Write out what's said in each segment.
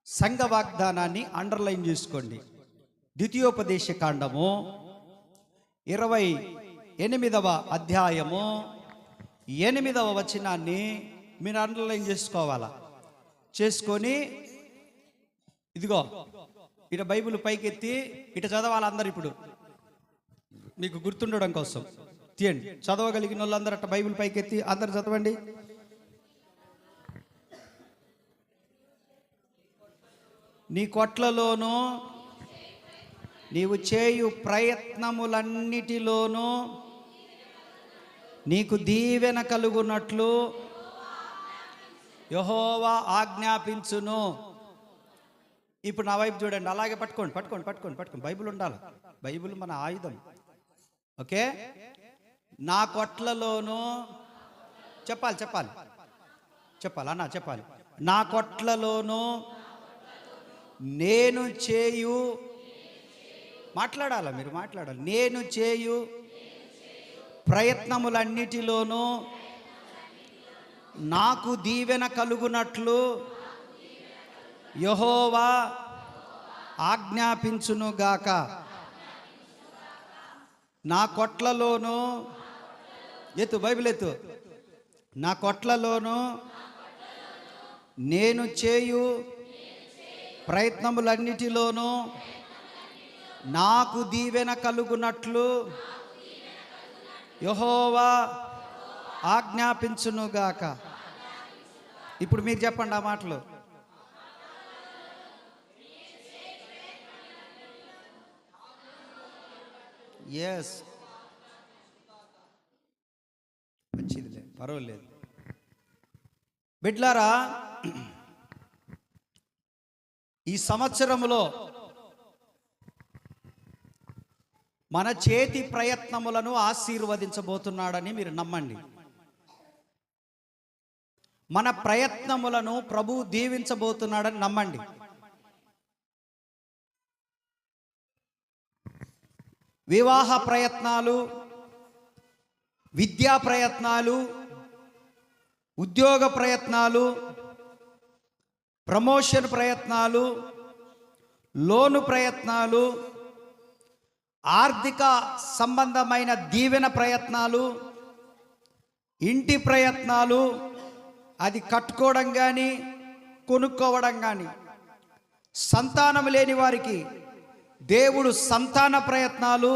సంఘ వాగ్దానాన్ని అండర్లైన్ చేసుకోండి. ద్వితీయోపదేశ కాండము 28వ అధ్యాయము 8వ వచనాన్ని మీరు అండర్లైన్ చేసుకోవాలా. చేసుకొని ఇదిగో ఇట బైబిల్ పైకెత్తి ఇట చదవాలి అందరు. ఇప్పుడు మీకు గుర్తుండడం కోసం తీయండి. చదవగలిగిన వాళ్ళందరూ అట్ట బైబిల్ పైకెత్తి అందరు చదవండి. నీ కొట్లలోనూ నీవు చేయు ప్రయత్నములన్నిటిలోనూ నీకు దీవెన కలుగునట్లు యెహోవా ఆజ్ఞాపించును. ఇప్పుడు నా వైపు చూడండి, అలాగే పట్టుకోండి. బైబిల్ ఉండాలి. బైబిల్ మన ఆయుధం. ఓకే, నా కొట్లలోనూ చెప్పాలి అన్న, చెప్పాలి. నా కొట్లలోనూ నేను చేయు, మాట్లాడాలా మీరు, మాట్లాడాలి. నేను చేయు ప్రయత్నములన్నిటిలోనూ నాకు దీవెన కలుగునట్లు యెహోవా ఆజ్ఞాపించునుగాక. నా కొట్లలోనూ, ఎత్తు బైబిల్ ఎత్తు. నా కొట్లలోనూ నేను చేయు ప్రయత్నములన్నిటిలోనూ నాకు దీవెన కలుగునట్లు యెహోవా ఆజ్ఞాపించునుగాక. ఇప్పుడు మీరు చెప్పండి ఆ మాటలు. ఎస్, మంచిదిలే, పర్వాలేదు. బిడ్లారా, ఈ సంవత్సరంలో మన చేతి ప్రయత్నములను ఆశీర్వదించబోతున్నాడని మీరు నమ్మండి. మన ప్రయత్నములను ప్రభువు దీవించబోతున్నాడని నమ్మండి. వివాహ ప్రయత్నాలు, విద్యా ప్రయత్నాలు, ఉద్యోగ ప్రయత్నాలు, ప్రమోషన్ ప్రయత్నాలు, లోను ప్రయత్నాలు, ఆర్థిక సంబంధమైన దీవెన ప్రయత్నాలు, ఇంటి ప్రయత్నాలు, అది కట్టుకోవడం కానీ కొనుక్కోవడం కానీ, సంతానం లేని వారికి దేవుడు సంతాన ప్రయత్నాలు,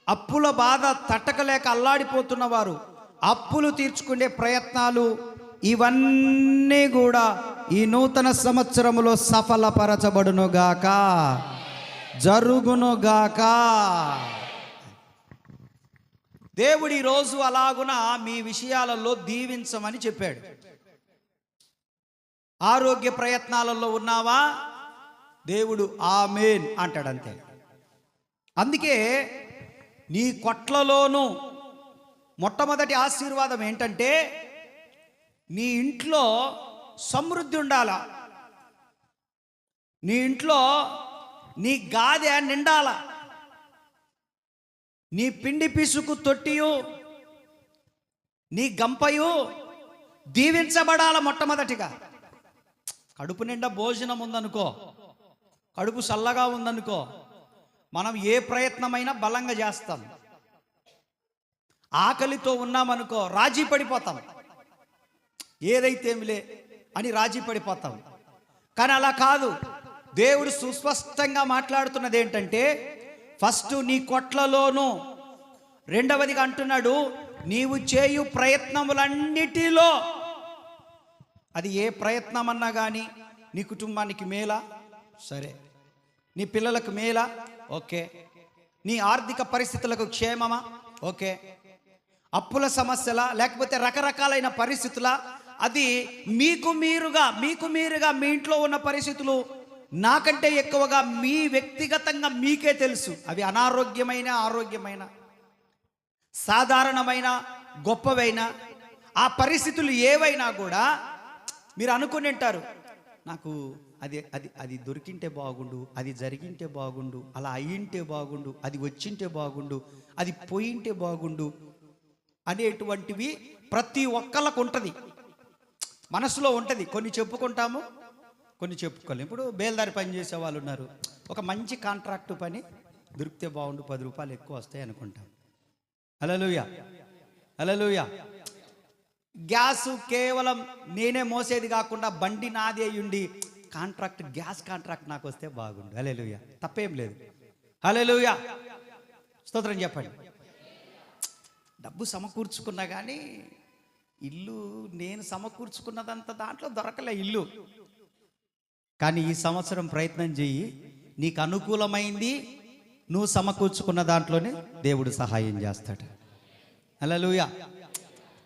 అప్పుల బాధ తట్టకలేక అల్లాడిపోతున్న వారు అప్పులు తీర్చుకునే ప్రయత్నాలు, ఇవన్నీ కూడా ఈ నూతన సంవత్సరములో సఫలపరచబడునుగాక, జరుగునుగాక. దేవుడు ఈరోజు అలాగున మీ విషయాలలో దీవించమని చెప్పాడు. ఆరోగ్య ప్రయత్నాలలో ఉన్నావా, దేవుడు ఆమేన్ అంటాడంతే. అందుకే నీ కొట్లలోనూ మొట్టమొదటి ఆశీర్వాదం ఏంటంటే నీ ఇంట్లో సమృద్ధి ఉండాల. నీ ఇంట్లో నీ గాదె నిండాల. నీ పిండి పిసుకు తొట్టియు నీ గంపయు దీవించబడాల. మొట్టమొదటిగా కడుపు నిండా భోజనం ఉందనుకో, కడుపు చల్లగా ఉందనుకో, మనం ఏ ప్రయత్నమైనా బలంగా చేస్తాం. ఆకలితో ఉన్నామనుకో రాజీ పడిపోతాం, ఏదైతే ఏమిలే అని రాజీ పడిపోతాం. కానీ అలా కాదు. దేవుడు సుస్పష్టంగా మాట్లాడుతున్నది ఏంటంటే ఫస్ట్ నీ కొట్లలోనూ, రెండవదిగా అంటున్నాడు నీవు చేయు ప్రయత్నములన్నిటిలో. అది ఏ ప్రయత్నం అన్నా కానీ నీ కుటుంబానికి మేలా, సరే. నీ పిల్లలకు మేలా, ఓకే. నీ ఆర్థిక పరిస్థితులకు క్షేమమా, ఓకే. అప్పుల సమస్యల, లేకపోతే రకరకాలైన పరిస్థితుల, అది మీకు మీరుగా మీ ఇంట్లో ఉన్న పరిస్థితులు నాకంటే ఎక్కువగా మీ వ్యక్తిగతంగా మీకే తెలుసు. అవి అనారోగ్యమైన, ఆరోగ్యమైన, సాధారణమైన, గొప్పవైన ఆ పరిస్థితులు ఏవైనా కూడా మీరు అనుకుని ఉంటారు, నాకు అది అది అది దొరికింటే బాగుండు, అది జరిగింటే బాగుండు, అలా అయ్యింటే బాగుండు, అది వచ్చింటే బాగుండు, అది పోయింటే బాగుండు అనేటువంటివి ప్రతి ఒక్కళ్ళకు ఉంటుంది, మనసులో ఉంటుంది. కొన్ని చెప్పుకుంటాము, కొన్ని చెప్పుకోలేం. ఇప్పుడు బేల్దారి పని చేసే వాళ్ళు ఉన్నారు, ఒక మంచి కాంట్రాక్టు పని దొరికితే బాగుండు, 10 రూపాయలు ఎక్కువ వస్తాయి అనుకుంటాం. హల్లెలూయా, హల్లెలూయా. గ్యాస్ కేవలం నేనే మోసేది కాకుండా బండి నాది అయ్యుండి కాంట్రాక్ట్, గ్యాస్ కాంట్రాక్ట్ నాకు వస్తే బాగుండు. హల్లెలూయా, తప్పేం లేదు. హల్లెలూయా, స్తోత్రం చెప్పండి. డబ్బు సమకూర్చుకున్నా కానీ ఇల్లు నేను సమకూర్చుకున్నదంతా దాంట్లో దొరకలే ఇల్లు. కానీ ఈ సంవత్సరం ప్రయత్నం చెయ్యి, నీకు అనుకూలమైంది నువ్వు సమకూర్చుకున్న దాంట్లోనే దేవుడు సహాయం చేస్తాడు. హల్లెలూయా.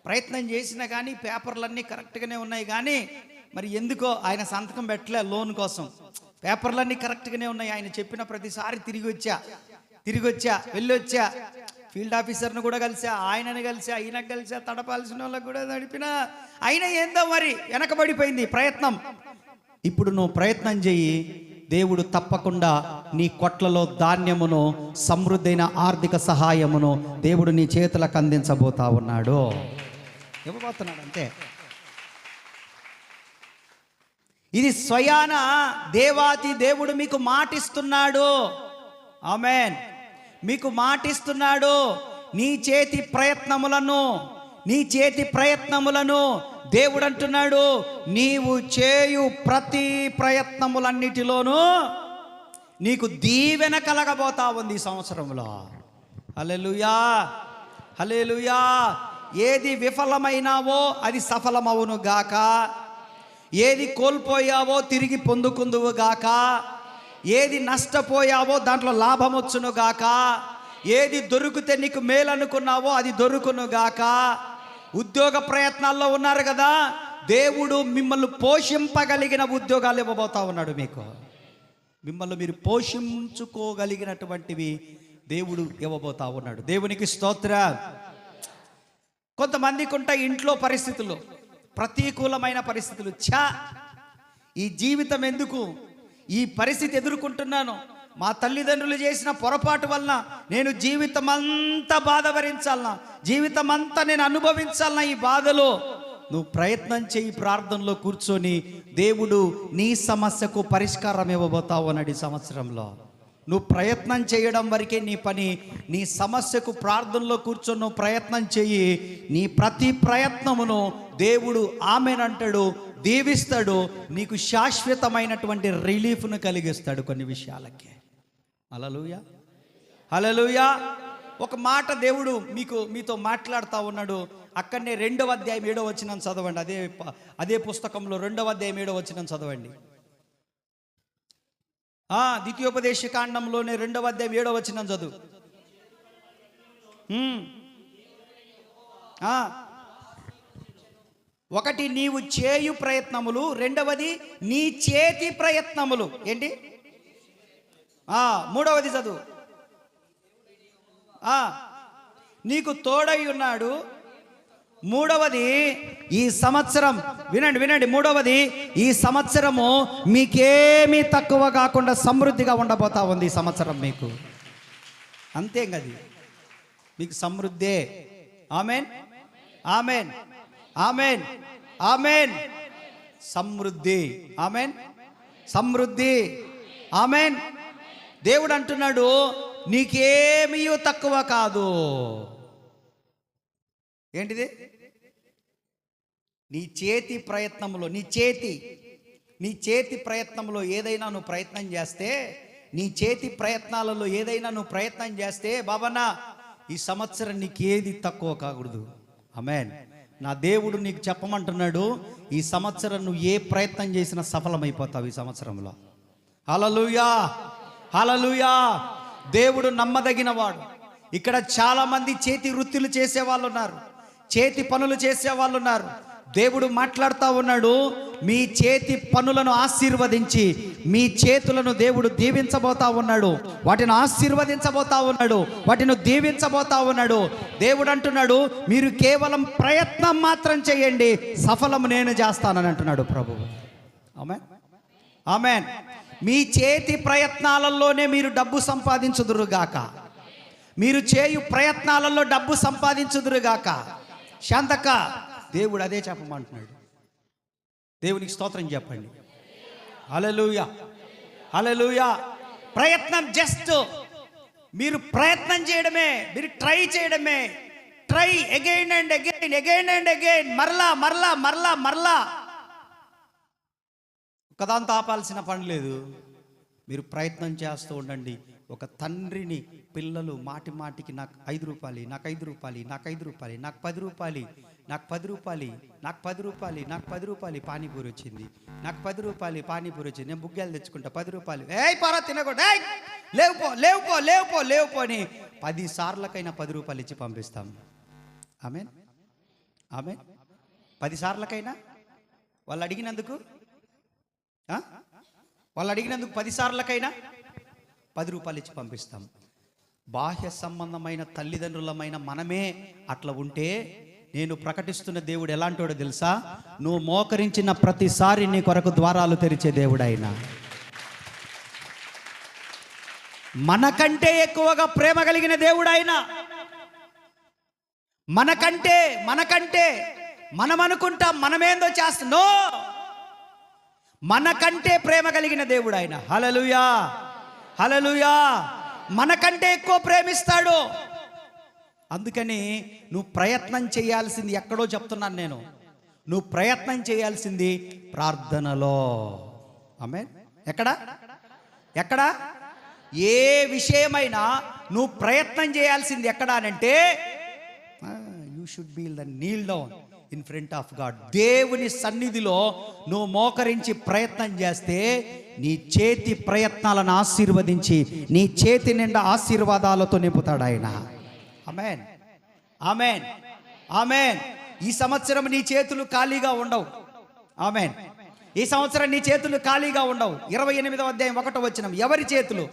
ప్రయత్నం చేసినా కానీ పేపర్లన్నీ కరెక్ట్గానే ఉన్నాయి, కానీ మరి ఎందుకో ఆయన సంతకం పెట్టలే లోన్ కోసం. పేపర్లన్నీ కరెక్ట్గానే ఉన్నాయి, ఆయన చెప్పిన ప్రతిసారి తిరిగి వచ్చా వెళ్ళొచ్చా, ఫీల్డ్ ఆఫీసర్ను కూడా కలిసా, ఆయనని కలిసా, ఈయనకు కలిసా, తడపాల్సిన వాళ్ళకు కూడా నడిపినా, అయినా ఏందో మరి వెనకబడిపోయింది ప్రయత్నం. ఇప్పుడు నువ్వు ప్రయత్నం చెయ్యి, దేవుడు తప్పకుండా నీ కొట్లలో ధాన్యమును, సమృద్ధైన ఆర్థిక సహాయమును దేవుడు నీ చేతులకు అందించబోతా ఉన్నాడు, ఇవ్వబోతున్నాడు. అంతే. ఇది స్వయాన దేవాతి దేవుడు మీకు మాటిస్తున్నాడు. ఆమేన్. మీకు మాటిస్తున్నాడు. నీ చేతి ప్రయత్నములను దేవుడు అంటున్నాడు, నీవు చేయు ప్రతి ప్రయత్నములన్నిటిలోనూ నీకు దీవెన కలగబోతా ఉంది ఈ సంవత్సరంలో. హల్లెలూయా, హల్లెలూయా. ఏది విఫలమైనావో అది సఫలమవును గాక, ఏది కోల్పోయావో తిరిగి పొందుకుందువు గాక, ఏది నష్టపోయావో దాంట్లో లాభం వచ్చును గాక, ఏది దొరికితే నీకు మేలు అనుకున్నావో అది దొరుకును గాక. ఉద్యోగ ప్రయత్నాల్లో ఉన్నారు కదా, దేవుడు మిమ్మల్ని పోషింపగలిగిన ఉద్యోగాలు ఇవ్వబోతా ఉన్నాడు. మిమ్మల్ని మీరు పోషించుకోగలిగినటువంటివి దేవుడు ఇవ్వబోతా ఉన్నాడు. దేవునికి స్తోత్రం. కొంతమందికి ఉంటాయి ఇంట్లో పరిస్థితులు, ప్రతికూలమైన పరిస్థితులు. ఈ జీవితం ఎందుకు, ఈ పరిస్థితి ఎదుర్కొంటున్నాను, మా తల్లిదండ్రులు చేసిన పొరపాటు వలన నేను జీవితం అంతా బాధ భరించాలనా, జీవితం అంతా నేను అనుభవించాలనా ఈ బాధలో. నువ్వు ప్రయత్నం చేయి, ప్రార్థనలో కూర్చొని దేవుడు నీ సమస్యకు పరిష్కారం ఇవ్వబోతావు అన్నాడు ఈ సంవత్సరంలో. నువ్వు ప్రయత్నం చేయడం వరకే నీ పని. నీ సమస్యకు ప్రార్థనలో కూర్చొని నువ్వు ప్రయత్నం చెయ్యి. నీ ప్రతి ప్రయత్నమును దేవుడు ఆమెనంటాడు, దీవిస్తాడు, నీకు శాశ్వతమైనటువంటి రిలీఫ్ను కలిగిస్తాడు కొన్ని విషయాలకి. హల్లెలూయా, హల్లెలూయా. ఒక మాట దేవుడు మీతో మాట్లాడుతూ ఉన్నాడు. అక్కడనే 2వ అధ్యాయం 7వ వచనం చదవండి. అదే పుస్తకంలో 2వ అధ్యాయం 7వ వచనం చదవండి. ద్వితీయోపదేశ కాండంలోనే 2వ అధ్యాయం 7వ వచనం చదువు. ఒకటి నీవు చేయు ప్రయత్నములు, రెండవది నీ చేతి ప్రయత్నములు. ఏంటి? 3వది చదువు. నీకు తోడై ఉన్నాడు. 3వది ఈ సంవత్సరం, వినండి 3వది ఈ సంవత్సరము మీకేమీ తక్కువ కాకుండా సమృద్ధిగా ఉండబోతా ఉంది ఈ సంవత్సరం మీకు. అంతే కది, మీకు సమృద్ధే. Amen, amen, amen, amen. సమృద్ధి, ఆమెన్, సమృద్ధి, ఆమెన్. దేవుడు అంటున్నాడు నీకేమీ తక్కువ కాదు. ఏంటిది? నీ చేతి ప్రయత్నంలో, నీ చేతి ప్రయత్నంలో ఏదైనా నువ్వు ప్రయత్నం చేస్తే, నీ చేతి ప్రయత్నాలలో ఏదైనా నువ్వు ప్రయత్నం చేస్తే, బాబన్నా ఈ సంవత్సరం నీకేది తక్కువ కాకూడదు. ఆమేన్. నా దేవుడు నీకు చెప్పమంటున్నాడు, ఈ సంవత్సరం నువ్వు ఏ ప్రయత్నం చేసినా సఫలమైపోతావు ఈ సంవత్సరంలో. హల్లెలూయా, హల్లెలూయా. దేవుడు నమ్మదగిన వాడు. ఇక్కడ చాలా మంది చేతి వృత్తులు చేసే వాళ్ళు ఉన్నారు, చేతి పనులు చేసే వాళ్ళు ఉన్నారు. దేవుడు మాట్లాడుతూ ఉన్నాడు, మీ చేతి పనులను ఆశీర్వదించి మీ చేతులను దేవుడు దీవించబోతా ఉన్నాడు, వాటిని ఆశీర్వదించబోతా ఉన్నాడు, వాటిని దీవించబోతా ఉన్నాడు. దేవుడు అంటున్నాడు మీరు కేవలం ప్రయత్నం మాత్రం చేయండి, సఫలం నేను చేస్తానని అంటున్నాడు ప్రభువు. ఆమేన్, ఆమేన్. మీ చేతి ప్రయత్నాలలోనే మీరు డబ్బు సంపాదించుదురుగాక, మీరు చేయు ప్రయత్నాలలో డబ్బు సంపాదించుదురుగాక. శాంతక్క, దేవుడు అదే చెప్పమంటున్నాడు. దేవునికి స్తోత్రం చెప్పండి. హల్లెలూయా, హల్లెలూయా. ప్రయత్నం జస్ట్ మీరు ప్రయత్నం చేయడమే, మీరు ట్రై చేయడమే. Try again and again, again and again, మరలా మరలా మరలా మరలా. ఒకదాంతో ఆపాల్సిన పని లేదు. మీరు ప్రయత్నం చేస్తూ ఉండండి. ఒక తండ్రిని పిల్లలు మాటి మాటికి నాకు 5 రూపాయలు, నాకు 5 రూపాయలు, నాకు 5 రూపాయలు, నాకు 10 రూపాయలు, నాకు 10 రూపాయలు, నాకు 10 రూపాయలు, నాకు 10 రూపాయలు పానీపూరి వచ్చింది, నాకు 10 రూపాయలు పానీపూరి వచ్చింది, నేను బుగ్గలు తెచ్చుకుంటా 10 రూపాయలు, ఏయ్ పరా తినకూడదు, ఏయ్ లేవుపో లేవుపో లేవుపో లేవుపో అని 10 సార్లకైనా 10 రూపాయలు ఇచ్చి పంపిస్తాం. Amen, amen. 10 సార్లకైనా వాళ్ళు అడిగినందుకు 10 సార్లకైనా 10 రూపాయలు ఇచ్చి పంపిస్తాం. బాహ్య సంబంధమైన తల్లిదండ్రులమైన మనమే అట్లా ఉంటే, నేను ప్రకటిస్తున్న దేవుడు ఎలాంటోడో తెలుసా? నువ్వు మోకరించిన ప్రతిసారి నీ కొరకు ద్వారాలు తెరిచే దేవుడు ఆయన. మనకంటే ఎక్కువగా ప్రేమ కలిగిన దేవుడు ఆయన. మనకంటే మనం అనుకుంటాం మనమేందో చేస్తున్నో, మనకంటే ప్రేమ కలిగిన దేవుడు ఆయన. హల్లెలూయా, హల్లెలూయా. మనకంటే ఎక్కువ ప్రేమిస్తాడు. అందుకని నువ్వు ప్రయత్నం చేయాల్సింది ఎక్కడో చెప్తున్నాను నేను. నువ్వు ప్రయత్నం చేయాల్సింది ప్రార్థనలో. ఆమేన్. ఎక్కడ ఏ విషయమైనా నువ్వు ప్రయత్నం చేయాల్సింది ఎక్కడ అనంటే, you should be kneel down in front of God. దేవుని సన్నిధిలో నువ్వు మోకరించి ప్రయత్నం చేస్తే నీ చేతి ప్రయత్నాలను ఆశీర్వదించి నీ చేతి నిండా ఆశీర్వాదాలతో నింపుతాడు ఆయన. ఆమేన్, ఆమేన్, ఆమేన్. ఈ సంవత్సరం నీ చేతులు ఖాళీగా ఉండవు. ఆమేన్. ఈ సంవత్సరం నీ చేతులు ఖాళీగా ఉండవు. 28వ అధ్యాయం 1వ వచనం. ఎవరి చేతులు?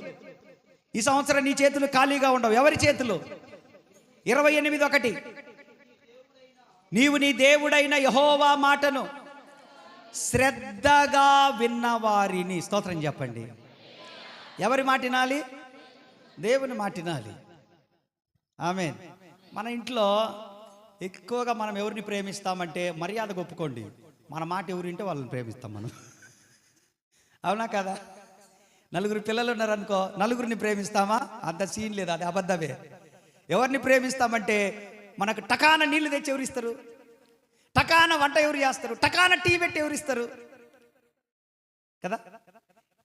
ఈ సంవత్సరం నీ చేతులు ఖాళీగా ఉండవు. ఎవరి చేతులు? 28:1. నీవు నీ దేవుడైన యెహోవా మాటను శ్రద్ధగా విన్నవారిని. స్తోత్రం చెప్పండి. ఎవరి మాట వినాలి? దేవుని మాట వినాలి. ఆమేన్. మన ఇంట్లో ఎక్కువగా మనం ఎవరిని ప్రేమిస్తామంటే, మర్యాదగా ఒప్పుకోండి, మన మాట ఎవరింటే వాళ్ళని ప్రేమిస్తాం మనం. అవునా కదా? నలుగురు పిల్లలు ఉన్నారనుకో, నలుగురిని ప్రేమిస్తామా? అంత సీన్ లేదు, అది అబద్ధమే. ఎవరిని ప్రేమిస్తామంటే, మనకు టకాన నీళ్లు తెచ్చి ఎవరిస్తారు, టకాన వంట ఎవరు చేస్తారు, టకాన టీ పెట్టి ఎవరిస్తారు కదా?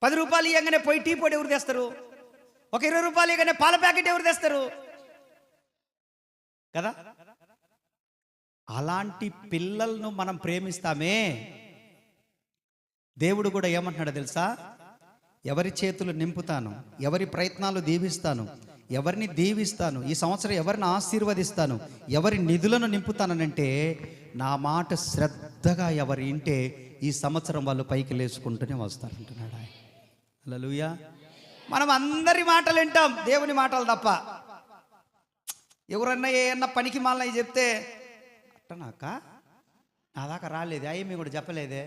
10 రూపాయలు ఇవ్వగానే పోయి టీ పొడి ఎవరు తెస్తారు? ఒక 20 రూపాయలు ఇవ్వగానే పాల ప్యాకెట్ ఎవరు తెస్తారు కదా? అలాంటి పిల్లలను మనం ప్రేమిస్తామే. దేవుడు కూడా ఏమంటున్నాడో తెలుసా? ఎవరి చేతులు నింపుతాను, ఎవరి ప్రయత్నాలు దీవిస్తాను, ఎవరిని దీవిస్తాను, ఈ సంవత్సరం ఎవరిని ఆశీర్వదిస్తాను, ఎవరి నిధులను నింపుతానంటే, నా మాట శ్రద్ధగా ఎవరి ఇంటే ఈ సంవత్సరం వాళ్ళు పైకి లేచుకుంటూనే వస్తారంటున్నాడు ఆయన. హల్లెలూయా. మనం అందరి మాటలు వింటాం, దేవుని మాటలు తప్ప. ఎవరన్నా ఏమన్నా పనికి మాలని చెప్తే, అట్టనాక నా దాకా రాలేదే, అయ్యమ్మి కూడా చెప్పలేదే,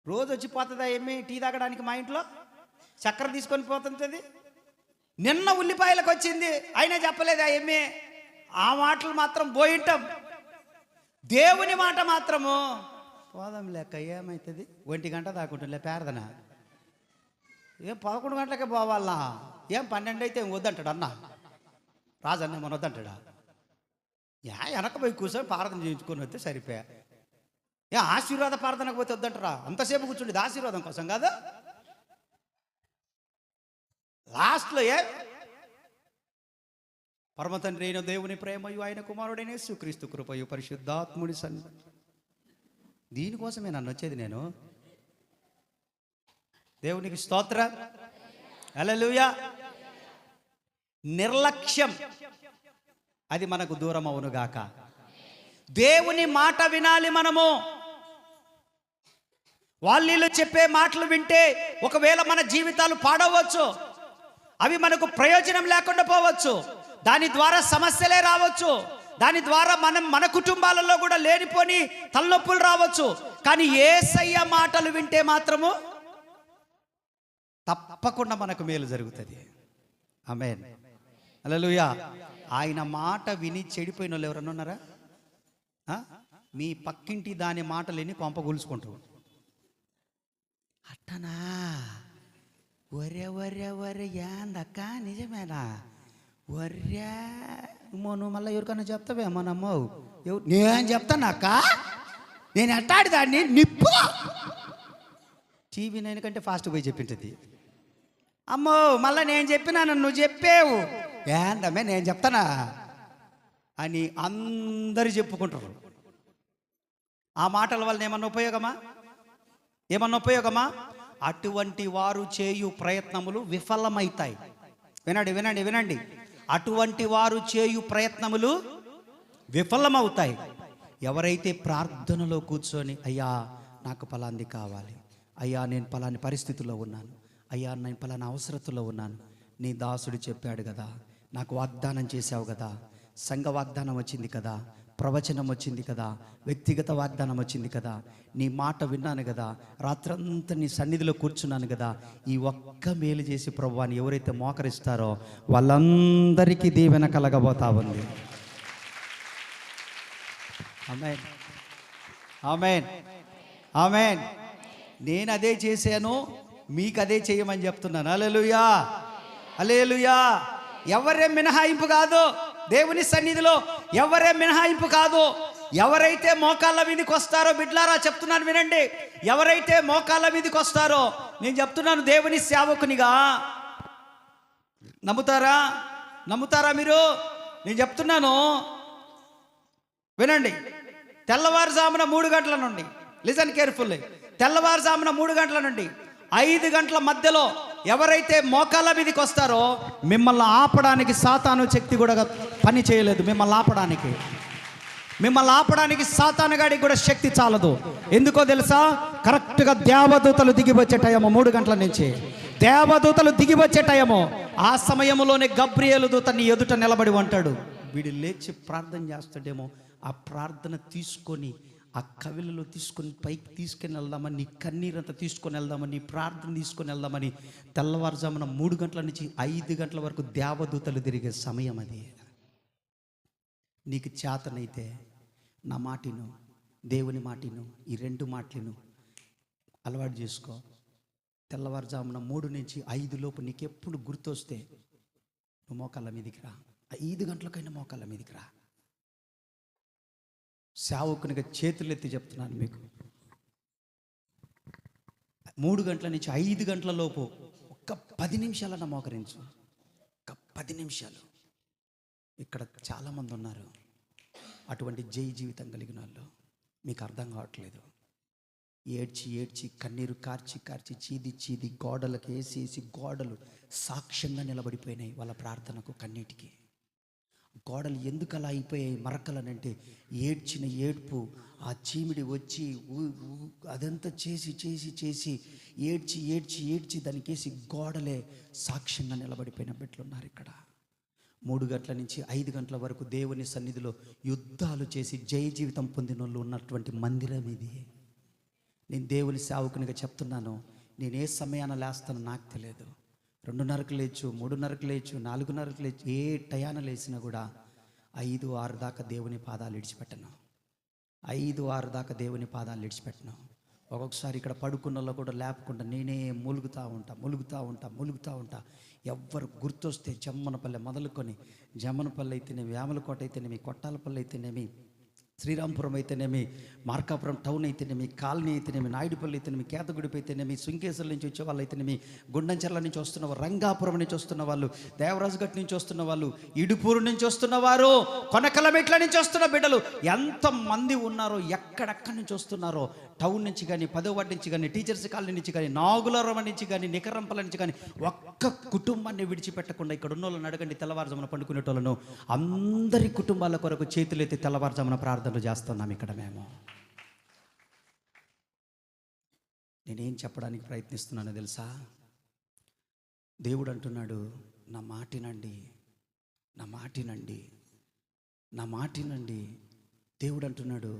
రోజు వచ్చి పోతుందా ఏమి టీ తాగడానికి మా ఇంట్లో, చక్కెర తీసుకొని పోతుంటుంది, నిన్న ఉల్లిపాయలకు వచ్చింది అయినా చెప్పలేదా ఏమి. ఆ మాటలు మాత్రం పోయింటాం. దేవుని మాట మాత్రము పోదాం లెక్క, ఏమవుతుంది 1 గంట దాకుంటుందిలే ప్రార్థన, ఏం 11 గంటలకే పోవాలా, ఏం 12 అయితే ఏం వద్దంటాడు అన్న రాజన్న, మన వద్దంటాడా? వెనక పోయి కూర్చొని ప్రార్థన చేయించుకొని వస్తే సరిపోయా. ఆశీర్వాద ప్రార్థనకు పోతే వద్దంటారా? అంతసేపు కూర్చుండేది ఆశీర్వాదం కోసం కాదు. లాస్ట్లో పరమ తండ్రి అయిన దేవుని ప్రేమయు, ఆయన కుమారుడైన యేసుక్రీస్తు కృపయు, పరిశుద్ధాత్ముడి సన్నిధి, దీనికోసమే నన్ను వచ్చేది నేను. దేవునికి స్తోత్రం. హల్లెలూయా. నిర్లక్ష్యం అది మనకు దూరం అవునుగాక. దేవుని మాట వినాలి మనము. వాళ్ళు చెప్పే మాటలు వింటే ఒకవేళ మన జీవితాలు పాడవచ్చు, అవి మనకు ప్రయోజనం లేకుండా పోవచ్చు, దాని ద్వారా సమస్యలే రావచ్చు, దాని ద్వారా మన కుటుంబాలలో కూడా లేనిపోని తలనొప్పులు రావచ్చు. కానీ యేసయ్య మాటలు వింటే మాత్రము తప్పకుండా మనకు మేలు జరుగుతుంది. ఆమేన్, హల్లెలూయా. ఆయన మాట విని చెడిపోయిన వాళ్ళు ఎవరన్నా ఉన్నారా? మీ పక్కింటి దాని మాటలు విని కొంప కూల్చుకుంటారు. అట్టనా? ఒరే ఒరే ఒరే ఏందక్క, నిజమేనా? ఒర్రే నువ్వు మళ్ళీ ఎవరికన్నా చెప్తావేమో నమ్మవు. నేను చెప్తాను అక్క, నేను ఎట్టాడి దాన్ని నిప్పు. టీవీ 9 కంటే ఫాస్ట్ పోయి చెప్పింటుంది. అమ్మో మళ్ళీ నేను చెప్పినాను, నువ్వు చెప్పేవు. ఏందమ్మే నేను చెప్తానా అని అందరు చెప్పుకుంటారు. ఆ మాటల వల్ల ఏమన్నా ఉపయోగమా? ఏమన్నా ఉపయోగమా? అటువంటి వారు చేయు ప్రయత్నములు విఫలమవుతాయి. వినండి వినండి వినండి, అటువంటి వారు చేయు ప్రయత్నములు విఫలమవుతాయి. ఎవరైతే ప్రార్థనలో కూర్చొని, అయ్యా నాకు పలాంది కావాలి, అయ్యా నేను పలాని పరిస్థితుల్లో ఉన్నాను, అయ్యా నేను పలానా అవసరతలో ఉన్నాను, నీ దాసుడు చెప్పాడు కదా, నాకు వాగ్దానం చేశావు కదా, సంఘ వాగ్దానం వచ్చింది కదా, ప్రవచనం వచ్చింది కదా, వ్యక్తిగత వాగ్దానం వచ్చింది కదా, నీ మాట విన్నాను కదా, రాత్రంతా నీ సన్నిధిలో కూర్చున్నాను కదా, ఈ ఒక్క మేలు చేసి ప్రభువాని ఎవరైతే మోకరిస్తారో వాళ్ళందరికీ దీవెన కలగబోతా ఉంది. ఆమేన్ ఆమేన్ ఆమేన్. నేను అదే చేశాను, మీకు అదే చేయమని చెప్తున్నాను. హల్లెలూయా హల్లెలూయా. ఎవరే మినహాయింపు కాదు దేవుని సన్నిధిలో, ఎవరే మినహాయింపు కాదు. ఎవరైతే మోకాళ్ళ మీదకి వస్తారో, బిడ్లారా చెప్తున్నాను వినండి, ఎవరైతే మోకాళ్ళ మీదకి వస్తారో, నేను చెప్తున్నాను దేవుని సేవకునిగా, నమ్ముతారా? నమ్ముతారా మీరు? నేను చెప్తున్నాను వినండి. తెల్లవారుజామున 3 గంటల నుండి, లిజన్ కేర్ఫుల్లీ, తెల్లవారుజామున 3 గంటల నుండి 5 గంటల మధ్యలో ఎవరైతే మోకాళ్ళ మీదకి వస్తారో, మిమ్మల్ని ఆపడానికి సాతాను శక్తి కూడా పని చేయలేదు. మిమ్మల్ని ఆపడానికి సాతాను గాడికి కూడా శక్తి చాలదు. ఎందుకో తెలుసా? కరెక్ట్గా దేవదూతలు దిగివచ్చే టైము 3 గంటల నుంచి. దేవదూతలు దిగివచ్చే టైము. ఆ సమయంలోనే గబ్రియేలు దూత నీ ఎదుట నిలబడి ఉంటాడు. వీడు లేచి ప్రార్థన చేస్తాడేమో, ఆ ప్రార్థన తీసుకొని ఆ కవిలలో తీసుకొని పైకి తీసుకొని వెళ్దామని, నీ కన్నీరంతా తీసుకొని వెళ్దామని, నీ ప్రార్థన తీసుకొని వెళ్దామని తెల్లవారుజామున 3 గంటల నుంచి 5 గంటల వరకు దేవదూతలు తిరిగే సమయం అది. నీకు చేతనైతే నా మాటిను, దేవుని మాటిను, ఈ 2 మాటలను అలవాటు చేసుకో. తెల్లవారుజామున 3 నుంచి 5 లోపు నీకెప్పుడు గుర్తొస్తే నువ్వు మోకాళ్ళ మీదకి రా. 5 గంటలకైనా మోకాళ్ళ మీదకి రా. సేవకునిగా చేతులెత్తి చెప్తున్నాను మీకు, 3 గంటల నుంచి 5 గంటల లోపు ఒక్క 10 నిమిషాలన్నా మోకరించు. ఒక్క 10 నిమిషాలు. ఇక్కడ చాలామంది ఉన్నారు అటువంటి జీవితం కలిగిన వాళ్ళు. మీకు అర్థం కావట్లేదు. ఏడ్చి ఏడ్చి కన్నీరు కార్చి కార్చి చీది గోడలకు వేసి గోడలు సాక్ష్యంగా నిలబడిపోయినాయి వాళ్ళ ప్రార్థనకు, కన్నీటికి. గోడలు ఎందుకు అలా అయిపోయాయి మరకలనంటే, ఏడ్చిన ఏడ్పు, ఆ చీమిడి వచ్చి అదంతా చేసి ఏడ్చి దానికేసి గోడలే సాక్ష్యంగా నిలబడిపోయిన బిడ్డలున్నారు ఇక్కడ. 3 గంటల నుంచి 5 గంటల వరకు దేవుని సన్నిధిలో యుద్ధాలు చేసి జయ జీవితం పొందిన వాళ్ళు ఉన్నటువంటి మందిరం ఇది. నేను దేవుని సేవకునిగా చెప్తున్నాను, నేను ఏ సమయాన లేస్తానో నాకు తెలియదు. 2:30కు లేచు, 3:30కు లేచు, 4:30కు లేచు, ఏ టయాన లేచినా కూడా 5-6 దాకా దేవుని పాదాలు విడిచిపెట్టను. 5-6 దాకా దేవుని పాదాలు విడిచిపెట్టను. ఒక్కొక్కసారి ఇక్కడ పడుకున్నలో కూడా లేపకుండా నేనే మూలుగుతూ ఉంటా. ఎవ్వరు గుర్తొస్తే జమ్మనపల్లె మొదలుకొని, జమ్మనపల్లి అయితేనేమి, వేమలకోట అయితేనేమి, కొట్టాలపల్లి అయితేనేమి, శ్రీరాంపురం అయితేనేమి, మార్కాపురం టౌన్ అయితేనేమి, కాలనీ అయితేనేమి, నాయుడుపల్లి అయితేనేమి, కేతగుడిపి అయితేనేమి, సుంకేశ్వరం నుంచి వచ్చే వాళ్ళు అయితేనేమి, గుండంచెర్ల నుంచి వస్తున్న వాళ్ళు, రంగాపురం నుంచి వస్తున్న వాళ్ళు, దేవరాజుగట్ నుంచి వస్తున్న వాళ్ళు, ఇడుపూరు నుంచి వస్తున్న వారు, కొనకలమెట్ల నుంచి వస్తున్న బిడ్డలు ఎంతమంది ఉన్నారో, ఎక్కడెక్కడి నుంచి వస్తున్నారో, టౌన్ నుంచి కానీ, 10వ వార్డు నుంచి కానీ, టీచర్స్ కాలనీ నుంచి కానీ, నాగులరం నుంచి కానీ, నికరంపల నుంచి కానీ, ఒక్క కుటుంబాన్ని విడిచిపెట్టకుండా ఇక్కడ ఉన్న వాళ్ళని అడగండి. తెల్లవారుజామున పండుకునేటోళ్ళను అందరి కుటుంబాల కొరకు చేతులెత్తి తెల్లవారుజామున ప్రార్థనలు చేస్తున్నాం ఇక్కడ మేము. నేనేం చెప్పడానికి ప్రయత్నిస్తున్నానో తెలుసా? దేవుడు అంటున్నాడు, నా మాటినండి. దేవుడు అంటున్నాడు,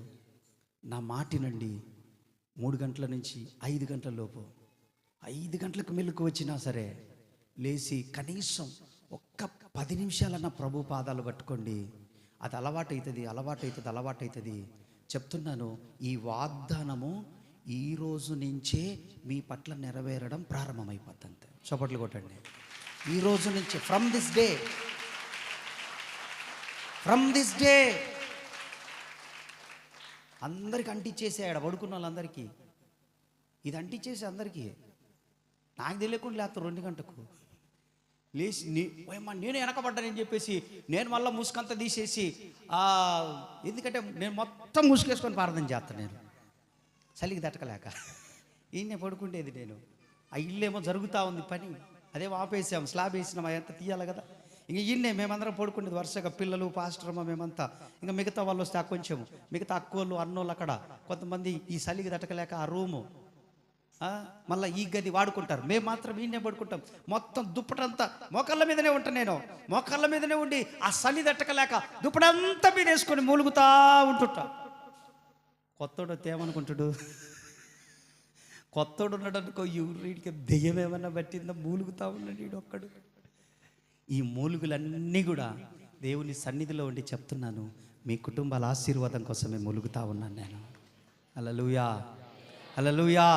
నా మాటినండి. 3 గంటల నుంచి 5 గంటల లోపు, 5 గంటలకు మెలకు వచ్చినా సరే లేచి కనీసం ఒక్క 10 నిమిషాలన్నా ప్రభు పాదాలు పట్టుకోండి. అది అలవాటవుతుంది. చెప్తున్నాను, ఈ వాగ్దానము ఈ రోజు నుంచే మీ పట్ల నెరవేరడం ప్రారంభమైపోతుంది. అంతే. చప్పట్లు కొట్టండి. ఈ రోజు నుంచి, ఫ్రమ్ దిస్ డే అందరికి అంటించేసాడు. పడుకున్న వాళ్ళందరికీ ఇది అంటించేసి అందరికీ, నాకు తెలియకుండా లేకపోతే 2 గంటకు లేచి నేను వెనకబడ్డానని చెప్పేసి నేను మళ్ళీ ముసుకంతా తీసేసి, ఎందుకంటే నేను మొత్తం ముసుకేసుకొని ప్రార్థన చేస్తాను. నేను చలికి తట్టకలేక ఈయనే పడుకుండేది. నేను ఆ ఇల్లేమో జరుగుతూ ఉంది పని, అదే ఆపేసాం, స్లాబ్ వేసినాం, అదంతా తీయాలి కదా. ఇంక ఈయనే మేమందరం పడుకునేది వరుసగా, పిల్లలు, పాస్టర్మ, మేమంతా. ఇంకా మిగతా వాళ్ళు వస్తే కొంచెం, మిగతా అక్కోళ్ళు, అన్నోళ్ళు అక్కడ కొంతమంది ఈ చలికి తట్టకలేక ఆ రూము మళ్ళీ ఈ గది వాడుకుంటారు. మేము మాత్రం ఈయనే పడుకుంటాం. మొత్తం దుప్పటంతా మోకాళ్ళ మీదనే ఉంటాను. నేను మోకాళ్ళ మీదనే ఉండి ఆ చలి తట్టకలేక దుప్పటంతా మీద వేసుకొని మూలుగుతా ఉంటుంటా. కొత్తోడు ఏమనుకుంటాడు, కొత్తోడు ఉన్నాడు అనుకో, వీడికి దెయ్యం ఏమన్నా పట్టిందా, మూలుగుతా ఉన్నాడు వీడు ఒక్కడు. ఈ మూలుగులన్నీ కూడా దేవుని సన్నిధిలో ఉండి చెప్తున్నాను, మీ కుటుంబాల ఆశీర్వాదం కోసమే మూలుగుతా ఉన్నాను నేను. హల్లెలూయా, హల్లెలూయా.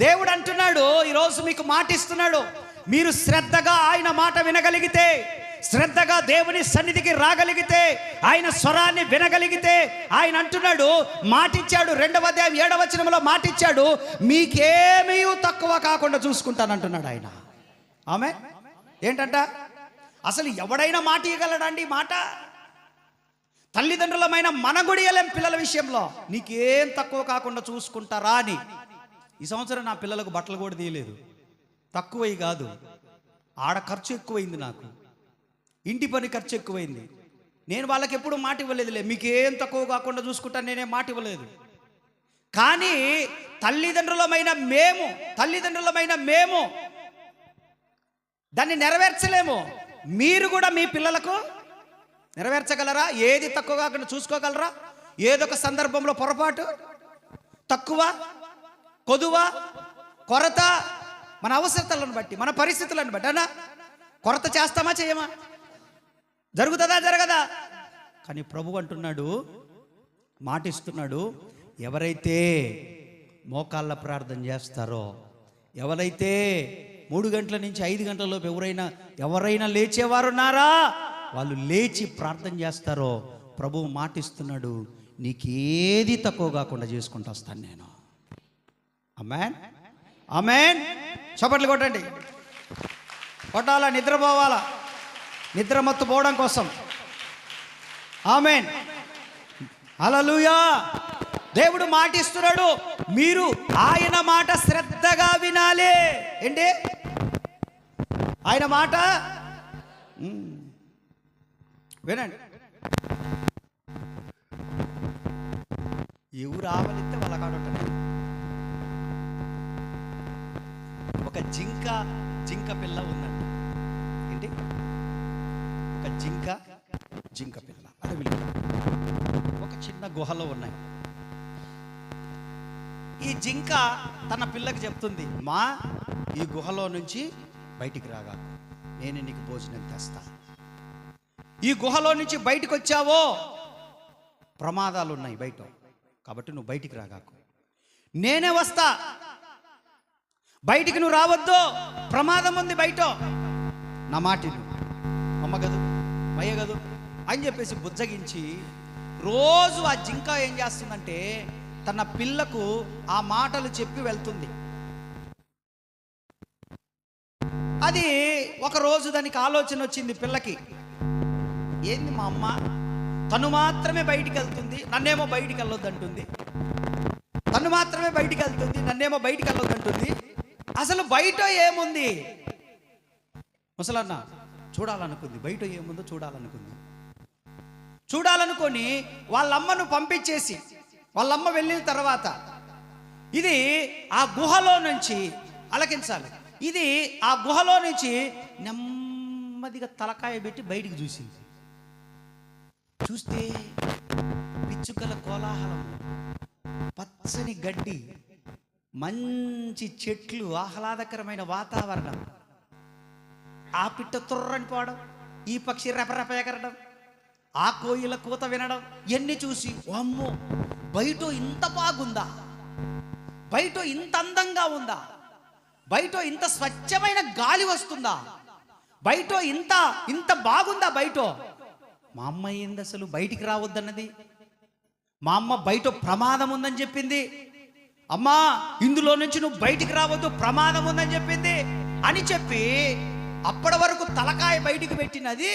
దేవుడు అంటున్నాడు, ఈరోజు మీకు మాట ఇస్తున్నాడు. మీరు శ్రద్ధగా ఆయన మాట వినగలిగితే, శ్రద్ధగా దేవుని సన్నిధికి రాగలిగితే, ఆయన స్వరాన్ని వినగలిగితే, ఆయన అంటున్నాడు, మాటిచ్చాడు. 2వ అధ్యాయం 7వ వచనంలో మాటిచ్చాడు, మీకేమీ తక్కువ కాకుండా చూసుకుంటానంటున్నాడు ఆయన. ఆమె ఏంటంట, అసలు ఎవడైనా మాట ఇవ్వగలడండి? మాట తల్లిదండ్రులమైన మన గుడియలేం పిల్లల విషయంలో నీకేం తక్కువ కాకుండా చూసుకుంటారా అని. ఈ సంవత్సరం నా పిల్లలకు బట్టలు కూడా తీయలేదు. తక్కువై కాదు, ఆడ ఖర్చు ఎక్కువైంది, నాకు ఇంటి పని ఖర్చు ఎక్కువైంది. నేను వాళ్ళకి ఎప్పుడు మాట ఇవ్వలేదులే, మీకేం తక్కువ కాకుండా చూసుకుంటాను, నేనేం మాట ఇవ్వలేదు. కానీ తల్లిదండ్రులమైన మేము దాన్ని నెరవేర్చలేము. మీరు కూడా మీ పిల్లలకు నెరవేర్చగలరా? ఏది తక్కువ కాకుండా చూసుకోగలరా? ఏదొక సందర్భంలో పొరపాటు, తక్కువ, కొదువ, కొరత, మన అవసరతలను బట్టి, మన పరిస్థితులను బట్టి అన్నా కొరత చేస్తామా, చేయమా? జరుగుతుందా, జరగదా? కానీ ప్రభు అంటున్నాడు, మాటిస్తున్నాడు, ఎవరైతే మోకాళ్ళ ప్రార్థన చేస్తారో, ఎవరైతే 3 గంటల నుంచి 5 గంటల లోపు ఎవరైనా లేచేవారున్నారా, వాళ్ళు లేచి ప్రార్థన చేస్తారో, ప్రభువు మాటిస్తున్నాడు, నీకేది తక్కువ కాకుండా చేసుకుంటూ వస్తాను నేను. ఆమేన్, ఆమేన్. చప్పట్లు కొట్టండి. కొట్టాలా, నిద్రపోవాలా, నిద్ర మత్తు పోవడం కోసం. ఆమేన్, హల్లెలూయా. దేవుడు మాటిస్తున్నాడు, మీరు ఆయన మాట శ్రద్ధగా వినాలి. ఏంటి ఆయన మాట? వినండి. ఎవరు ఆవలిస్తే వాళ్ళ కాడ ఉంటాడు. ఒక జింక పిల్ల ఉందండి. ఏంటి? ఒక జింక పిల్ల అడవిలో ఒక చిన్న గుహలో ఉన్నాయి. ఈ జింక తన పిల్లకి చెప్తుంది, మా ఈ గుహలో నుంచి బయటికి రాగా, నేను నీకు భోజనం తెస్తా. ఈ గుహలో నుంచి బయటికి వచ్చావో ప్రమాదాలు ఉన్నాయి బయట, కాబట్టి నువ్వు బయటికి రాగాకు, నేనే వస్తా, బయటికి నువ్వు రావద్దు, ప్రమాదం ఉంది బయట, నా మాటిను, అమ్మ గదు, అయ్య గదు అని చెప్పేసి బుజ్జగించి రోజు ఆ జింక ఏం చేస్తుందంటే తన పిల్లకు ఆ మాటలు చెప్పి వెళ్తుంది. అది ఒకరోజు దానికి ఆలోచన వచ్చింది పిల్లకి, ఏంది మా అమ్మ తను మాత్రమే బయటికి వెళ్తుంది, నన్నేమో బయటికి వెళ్ళొద్దంటుంది, తను మాత్రమే బయటికి వెళ్తుంది, నన్నేమో బయటికి వెళ్ళొద్దంటుంది, అసలు బయట ఏముంది? ముసలన్న చూడాలనుకుంది, బయట ఏముందో చూడాలనుకొని వాళ్ళమ్మను పంపించేసి, వాళ్ళమ్మ వెళ్ళిన తర్వాత ఇది ఆ గుహలో నుంచి అలకించాలి, ఇది ఆ గుహలో నుంచి నెమ్మదిగా తలకాయ పెట్టి బయటికి చూసింది. చూస్తే పిచ్చుకల కోలాహలం, పచ్చని గడ్డి, మంచి చెట్లు, ఆహ్లాదకరమైన వాతావరణం, ఆ పిట్ట తుర్రని పోవడం, ఈ పక్షి రెపరెప ఎగరడం, ఆ కోయిల కూత వినడం, ఎన్ని చూసి అమ్మో బయట ఇంత బాగుందా, బయట ఇంత అందంగా ఉందా? బయట ఇంత స్వచ్ఛమైన గాలి వస్తుందా? బయట ఇంత ఇంత బాగుందా? బయట మా అమ్మ ఏంది అసలు బయటికి రావద్దన్నది? మా అమ్మ బయట ప్రమాదం ఉందని చెప్పింది. అమ్మా, ఇందులో నుంచి నువ్వు బయటికి రావద్దు, ప్రమాదం ఉందని చెప్పింది అని చెప్పి అప్పటి వరకు తలకాయ బయటికి పెట్టినది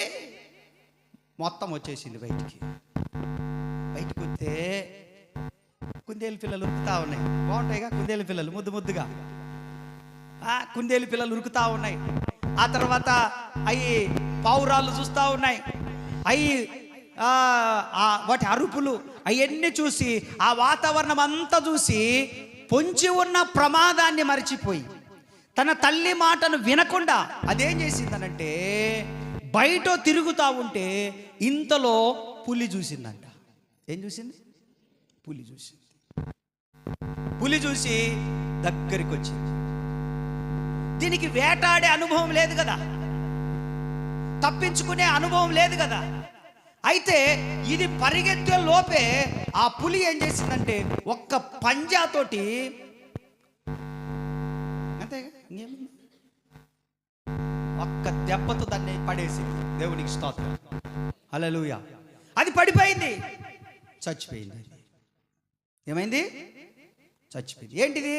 మొత్తం వచ్చేసింది బయటికి. బయటకు వస్తే కుందేలు పిల్లలు ఉరుకుతా ఉన్నాయి. బాగుంటాయిగా కుందేలు పిల్లలు, ముద్దు ముద్దుగా కుందేలు పిల్లలు ఉరుకుతా ఉన్నాయి. ఆ తర్వాత అవి పావురాళ్ళు చూస్తూ ఉన్నాయి. అవి వాటి అరుపులు అవన్నీ చూసి, ఆ వాతావరణం అంతా చూసి పొంచి ఉన్న ప్రమాదాన్ని మర్చిపోయి తన తల్లి మాటను వినకుండా అదేం చేసిందనంటే బయట తిరుగుతూ ఉంటే ఇంతలో పులి చూసిందంట. ఏం చూసింది? పులి చూసింది. పులి చూసి దగ్గరికి వచ్చింది. దీనికి వేటాడే అనుభవం లేదు కదా, తప్పించుకునే అనుభవం లేదు కదా. అయితే ఇది పరిగెత్తే లోపే ఆ పులి ఏం చేసిందంటే ఒక్క పంజాతోటి, అంతేగా ఇంకేముంది, ఒక్క దెబ్బతో దాన్ని పడేసింది. దేవునికి స్తోత్రం, హల్లెలూయా. అది పడిపోయింది, చచ్చిపోయింది. ఏమైంది? చచ్చిపోయింది. ఏంటిది?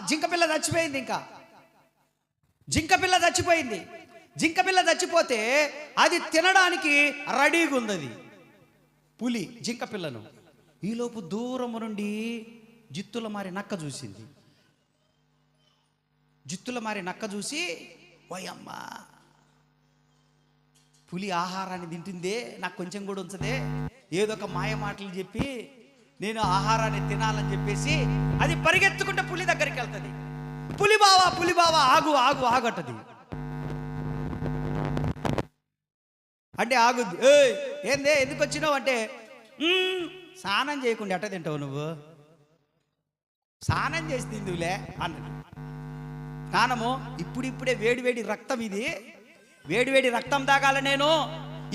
జింక పిల్ల చచ్చిపోయింది. ఇంకా జింక పిల్ల చచ్చిపోయింది. జింక పిల్ల చచ్చిపోతే అది తినడానికి రెడీగా ఉంది. అది పులి జింక పిల్లను. ఈలోపు దూరం నుండి జిత్తుల మారి నక్క చూసింది. జిత్తుల మారి నక్క చూసి, ఓయమ్మ, పులి ఆహారాన్ని తింటుందే, నాకు కొంచెం కూడా ఉంచదే, ఏదో ఒక మాయ మాటలు చెప్పి నేను ఆహారాన్ని తినాలని చెప్పేసి అది పరిగెత్తుకుంటే పులి దగ్గరికి వెళ్తుంది. పులి బావా ఆగు ఆగు ఆగట్టది. అంటే ఆగుద్ది. ఏందే, ఎందుకు వచ్చినావు అంటే, స్నానం చేయకుండా ఎట్ట తింటావు నువ్వు? స్నానం చేసి తిందువులే అన్నది. స్నానము ఇప్పుడిప్పుడే వేడివేడి రక్తం, ఇది వేడివేడి రక్తం తాగాల, నేను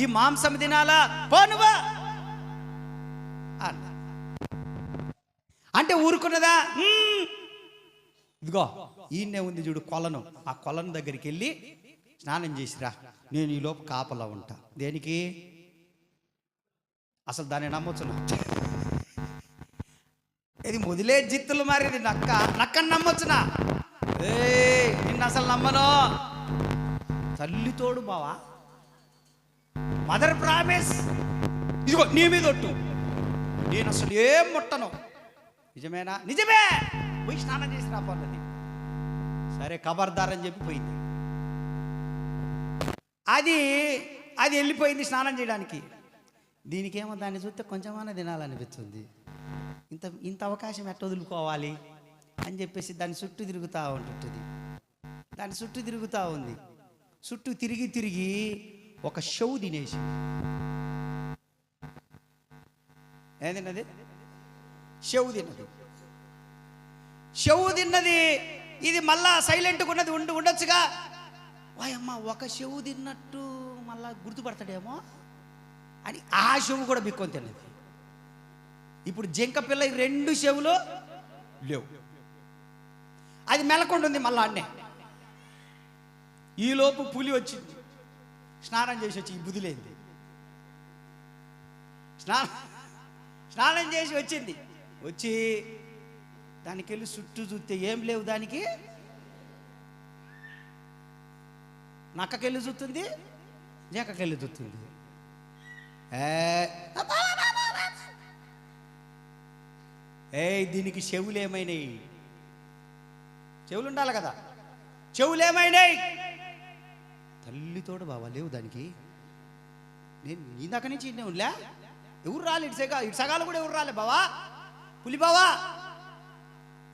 ఈ మాంసం తినాలా, పోనువా అన్న. అంటే ఊరుకున్నదా? ఇదిగో ఈయన్నే ఉంది చూడు కొలను, ఆ కొలను దగ్గరికి వెళ్ళి స్నానం చేసిరా, నేను ఈ లోపు కాపలా ఉంటా. దేనికి? అసలు దాన్ని నమ్మొచ్చునా? ఇది మొదలే జిత్తులు మారేది నక్కని నమ్మొచ్చునా? నిన్ను అసలు నమ్మను. తల్లి తోడు బావా, మదర్ ప్రామిస్, ఇదిగో నీ మీద ఒట్టు, నేను అసలు ఏం ముట్టను. నిజమేనా? నిజమే, పోయి స్నానం చేసి రాబోన్నది. సరే ఖబర్దార్ అని చెప్పి పోయింది. అది వెళ్ళిపోయింది స్నానం చేయడానికి. దీనికేమో దాన్ని చూస్తే కొంచెమైనా తినాలనిపిస్తుంది. ఇంత అవకాశం ఎట్ట వదులుకోవాలి అని చెప్పేసి దాని చుట్టూ తిరుగుతూ ఉంటుంటుంది. దాని చుట్టూ తిరుగుతూ ఉంది. చుట్టూ తిరిగి తిరిగి ఒక షవ్ తినేసి, ఏం తిన్నది? షవ్ తిన్నది. షవ్ తిన్నది. ఇది మళ్ళా సైలెంట్గా ఉన్నది, ఉండొచ్చుగా. వాయమ్మ, ఒక షవ్ తిన్నట్టు మళ్ళా గుర్తుపడతాడేమో అని ఆ షవ్ కూడా బిక్కొని తిన్నది. ఇప్పుడు జింక పిల్ల 2 చెవులు లేవు. అది మెలకొండుంది మళ్ళా అన్నే. ఈలోపు పులి వచ్చింది, స్నానం చేసి వచ్చి, ఈ బుదిలేంది, స్నానం చేసి వచ్చింది. వచ్చి దానికి వెళ్ళి చుట్టూ చూస్తే ఏం లేవు. దానికి నక్కకెళ్ళి చూస్తుంది, జింకకెళ్ళి చూస్తుంది. దీనికి చెవులు ఏమైనాయి? చెవులు ఉండాలి కదా, చెవులు ఏమైనాయి? తల్లితోడు బావా లేవు దానికి. నేను ఇందాక నుంచి ఇన్నే ఉండలే, ఎవరు రాలే, ఇటు సగాలు కూడా ఎవరు రాలే బావా, పులి బావా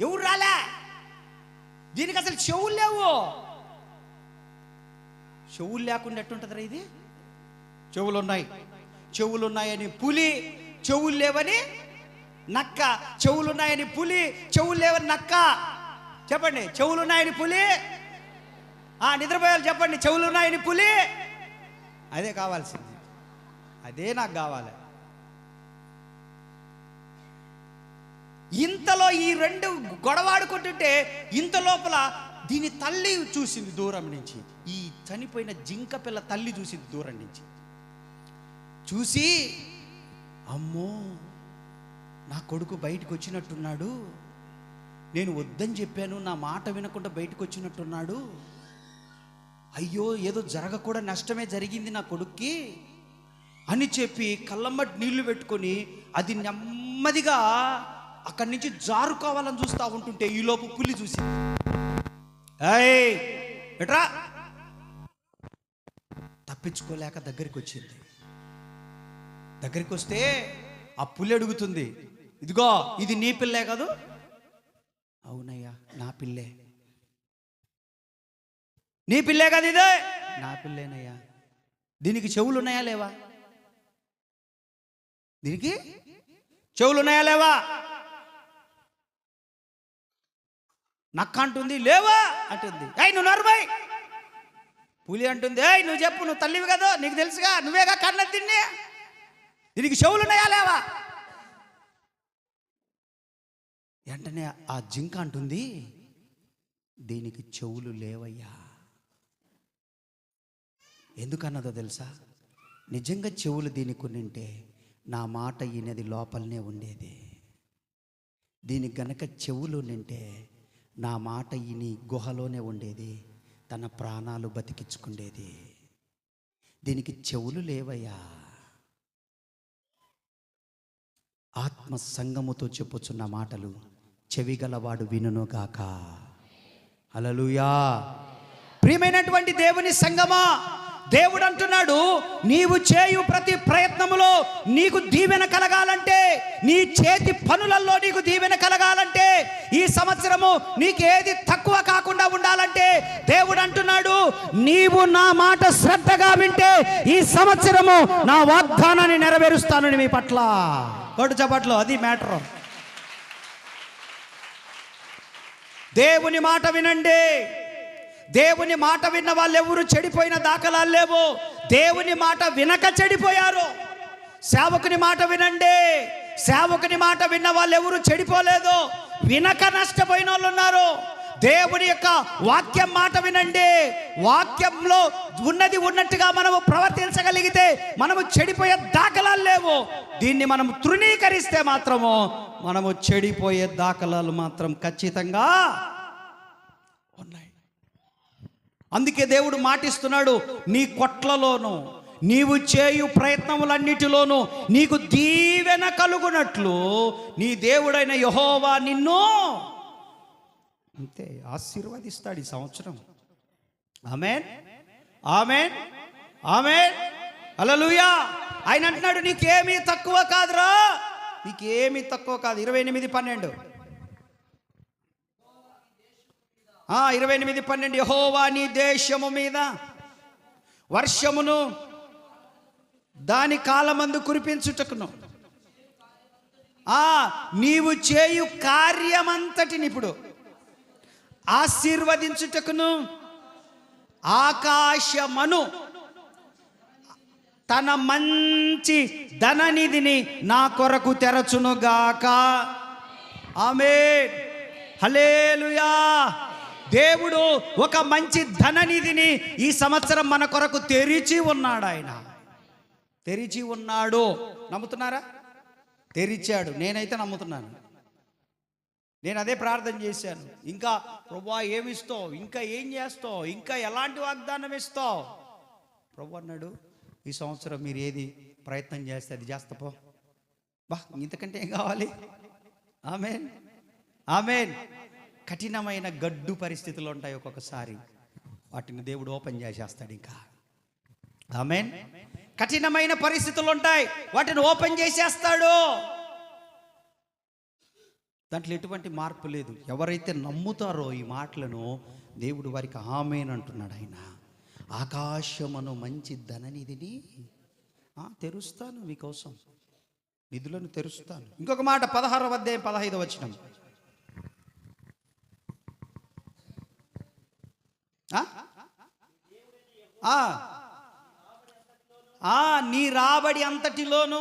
ఎవరు రాలే. దీనికి అసలు చెవులు లేవు. చెవులు లేకుండా ఎట్టుంటుందిరా ఇది? చెవులు ఉన్నాయని పులి, చెవులు లేవని నక్క. చెవులున్నాయని పులి, చెవులు లేవని నక్క. చెప్పండి, చెవులున్నాయని పులి. నిద్రపోయాలి చెప్పండి, చెవులున్నాయని పులి. అదే కావాల్సింది, అదే నాకు కావాలి. ఇంతలో ఈ రెండు గొడవాడుకుంటుంటే ఇంత లోపల దీని తల్లి చూసింది దూరం నుంచి. ఈ చనిపోయిన జింక పిల్ల తల్లి చూసింది దూరం నుంచి. చూసి, అమ్మో నా కొడుకు బయటకు వచ్చినట్టున్నాడు, నేను వద్దని చెప్పాను, నా మాట వినకుండా బయటకు వచ్చినట్టున్నాడు, అయ్యో ఏదో జరగకూడదు, నష్టమే జరిగింది నా కొడుక్కి అని చెప్పి కళ్ళమ్మటి నీళ్లు పెట్టుకొని అది నెమ్మదిగా అక్కడి నుంచి జారుకోవాలని చూస్తూ ఉంటుంటే ఈలోపు పులి చూసింది. ఏయ్ ఎట్రా, తప్పించుకోలేక దగ్గరికి వచ్చింది. దగ్గరికి వస్తే ఆ పులి అడుగుతుంది, ఇదిగో ఇది నీ పిల్లే కాదు? అవునయ్యా నా పిల్లే. నీ పిల్లే కదా ఇదే? నా పిల్లేనయ్యా. దీనికి చెవులు ఉన్నాయా లేవా? దీనికి చెవులు ఉన్నాయా లేవా? నక్క అంటుంది లేవా అంటుంది. ఏయ్ నువ్వు నరుమై. పులి అంటుంది, ఏయ్ నువ్వు చెప్పు, నువ్వు తల్లివి కదా, నీకు తెలుసుగా, నువ్వేగా కన్న తిన్ని, దీనికి చెవులు ఉన్నాయా లేవా? వెంటనే ఆ జింక అంటుంది, దీనికి చెవులు లేవయ్యా. ఎందుకన్నదో తెలుసా? నిజంగా చెవులు దీనికి ఉంటే నా మాట ఈయనది లోపలనే ఉండేది. దీనికి గనక చెవులు నింటే నా మాట ఈయన గుహలోనే ఉండేది, తన ప్రాణాలు బతికించుకుండేది. దీనికి చెవులు లేవయ్యా. ఆత్మ సంగముతో చెప్పుచున్న మాటలు చెవిగలవాడు వినుగాక. హల్లెలూయా. ప్రియమైనటువంటి దేవుని సంగమా, దేవుడు అంటున్నాడు, నీవు చేయు ప్రతి ప్రయత్నములో నీకు దీవెన కలగాలంటే, నీ చేతి పనులలో నీకు దీవెన కలగాలంటే, ఈ సంవత్సరము నీకేది తక్కువ కాకుండా ఉండాలంటే దేవుడు అంటున్నాడు, నీవు నా మాట శ్రద్ధగా వింటే ఈ సంవత్సరము నా వాగ్దానాన్ని నెరవేరుస్తాను మీ పట్ల. కొట్టు చప్పట్లు, అది మ్యాటర్. దేవుని మాట వినండి. దేవుని మాట విన్న వాళ్ళు ఎవరు చెడిపోయిన దాఖలాలు లేవు. దేవుని మాట వినక చెడిపోయారు. సేవకుని మాట వినండి. సేవకుని మాట విన్న వాళ్ళు ఎవరు చెడిపోలేదు, వినక నష్టపోయిన వాళ్ళు ఉన్నారు. దేవుని యొక్క వాక్యం మాట వినండి. వాక్యంలో ఉన్నది ఉన్నట్టుగా మనము ప్రవర్తించగలిగితే మనము చెడిపోయే దాఖలాలు లేవు. దీన్ని మనము తృణీకరిస్తే మాత్రము మనము చెడిపోయే దాఖలాలు మాత్రం ఖచ్చితంగా ఉన్నాయి. అందుకే దేవుడు మాటిస్తున్నాడు, నీ కొట్లలోనూ నీవు చేయు ప్రయత్నములన్నిటిలోనూ నీకు దీవెన కలుగునట్లు నీ దేవుడైన యెహోవా నిన్ను అంతే ఆశీర్వదిస్తాడు ఈ సంవత్సరం. ఆమేన్, ఆమేన్, ఆమేన్, హల్లెలూయా. ఆయన అంటున్నాడు, నీకేమీ తక్కువ కాదురా, నీకేమీ తక్కువ కాదు. 28:12 28:12 యెహోవా నీ దేశము మీద వర్షమును దాని కాలమందు కురిపించుటకును నీవు చేయు కార్యమంతటిని ఇప్పుడు ఆశీర్వదించుటకును ఆకాశమను తన మంచి ధననిధిని నా కొరకు తెరచునుగాక. ఆమేన్, హల్లెలూయా. దేవుడు ఒక మంచి ధననిధిని ఈ సంవత్సరం మన కొరకు తెరిచి ఉన్నాడు. ఆయన తెరిచి ఉన్నాడు. నమ్ముతున్నారా? తెరిచాడు. నేనైతే నమ్ముతున్నాను. నేను అదే ప్రార్థన చేశాను. ఇంకా ప్రభువా ఏమిస్తావు, ఇంకా ఏం చేస్తావు, ఇంకా ఎలాంటి వాగ్దానం ఇస్తావు? ప్రభు అన్నాడు, ఈ సంవత్సరం మీరు ఏది ప్రయత్నం చేస్తే అది చేస్తాపో. ఇంతకంటే ఏం కావాలి? ఆమేన్, ఆమేన్. కఠినమైన గడ్డు పరిస్థితులు ఉంటాయి ఒక్కొక్కసారి, వాటిని దేవుడు ఓపెన్ చేసేస్తాడు. ఇంకా ఆమేన్. కఠినమైన పరిస్థితులు ఉంటాయి, వాటిని ఓపెన్ చేసేస్తాడు. దాంట్లో ఎటువంటి మార్పు లేదు. ఎవరైతే నమ్ముతారో ఈ మాటలను దేవుడు వారికి ఆమేన్ అంటున్నాడు. ఆయన ఆకాశమును మంచి ధననిధిని తెరుస్తాను, మీకోసం నిధులను తెరుస్తాను. ఇంకొక మాట 16వ అధ్యాయం 15వ వచనం. నీ రాబడి అంతటిలోను,